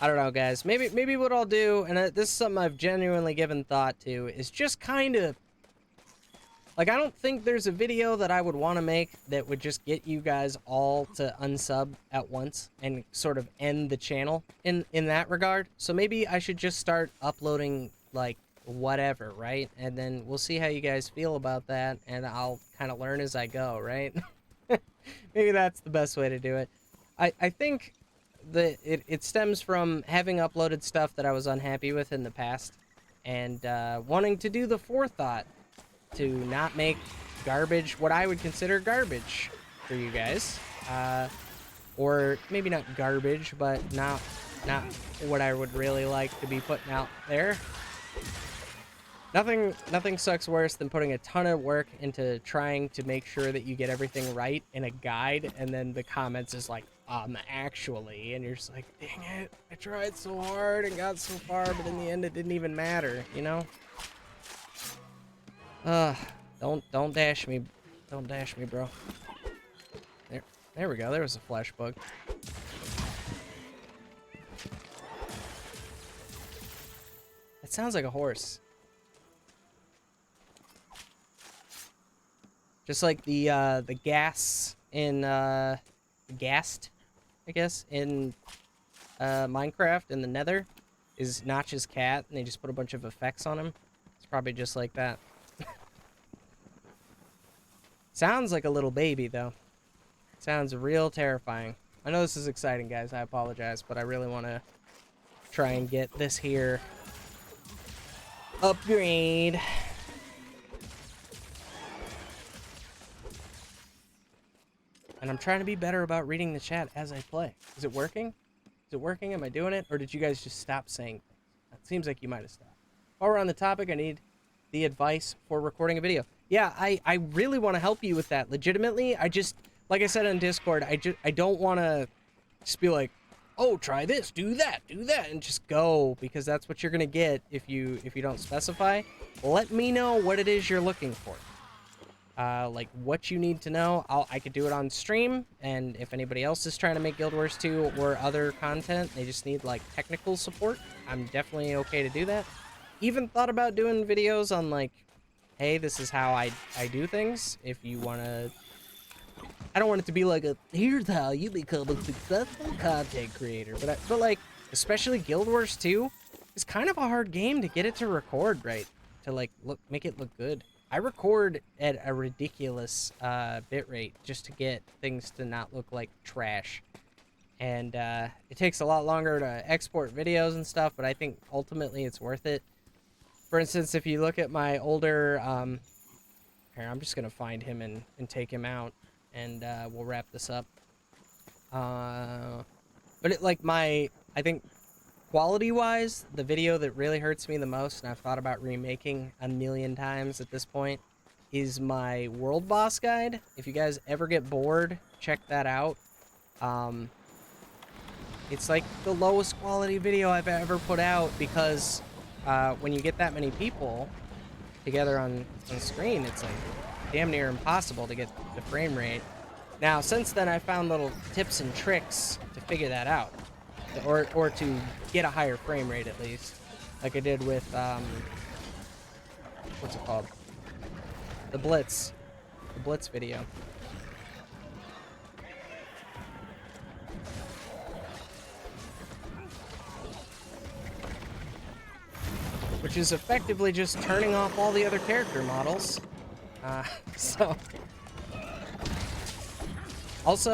Speaker 1: I don't know, guys. Maybe what I'll do, and this is something I've genuinely given thought to, is just kind of... Like, I don't think there's a video that I would want to make that would just get you guys all to unsub at once and sort of end the channel in that regard. So maybe I should just start uploading, like, whatever, right? And then we'll see how you guys feel about that, and I'll kind of learn as I go, right? Maybe that's the best way to do it. I think that it stems from having uploaded stuff that I was unhappy with in the past, and wanting to do the forethought to not make garbage, what I would consider garbage for you guys. Or maybe not garbage, but not what I would really like to be putting out there. Nothing sucks worse than putting a ton of work into trying to make sure that you get everything right in a guide, and then the comments is like, actually, and you're just like, dang it, I tried so hard and got so far, but in the end it didn't even matter, you know? Don't dash me. Don't dash me, bro. There we go. There was a flesh bug. It sounds like a horse. Just like the gas in Ghast, I guess, in Minecraft in the Nether is Notch's cat, and they just put a bunch of effects on him. It's probably just like that. Sounds like a little baby, though. Sounds real terrifying. I know this is exciting, guys. I apologize, but I really want to try and get this here upgrade. And I'm trying to be better about reading the chat as I play. Is it working? Is it working? Am I doing it? Or did you guys just stop saying things? It seems like you might have stopped. While we're on the topic, I need the advice for recording a video. Yeah, I really want to help you with that. Legitimately, I just, like I said on Discord, I don't want to just be like, oh, try this, do that, and just go, because that's what you're gonna get if you don't specify. Let me know what it is you're looking for. Like what you need to know. I could do it on stream, and if anybody else is trying to make Guild Wars 2 or other content, they just need like technical support, I'm definitely okay to do that. Even thought about doing videos on like, hey, this is how I do things. If you want to... I don't want it to be like a, here's how you become a successful content creator. But like, especially Guild Wars 2, it's kind of a hard game to get it to record right. To like, make it look good. I record at a ridiculous bitrate just to get things to not look like trash. And it takes a lot longer to export videos and stuff, but I think ultimately it's worth it. For instance, if you look at my older, here, I'm just gonna find him and take him out, and we'll wrap this up. But it, like I think quality-wise, the video that really hurts me the most, and I've thought about remaking a million times at this point, is my World Boss Guide. If you guys ever get bored, check that out. It's like the lowest quality video I've ever put out, because when you get that many people together on screen, it's like damn near impossible to get the frame rate. Now, since then, I found little tips and tricks to figure that out, or to get a higher frame rate at least, like I did with what's it called? The Blitz video. Which is effectively just turning off all the other character models. So... Also,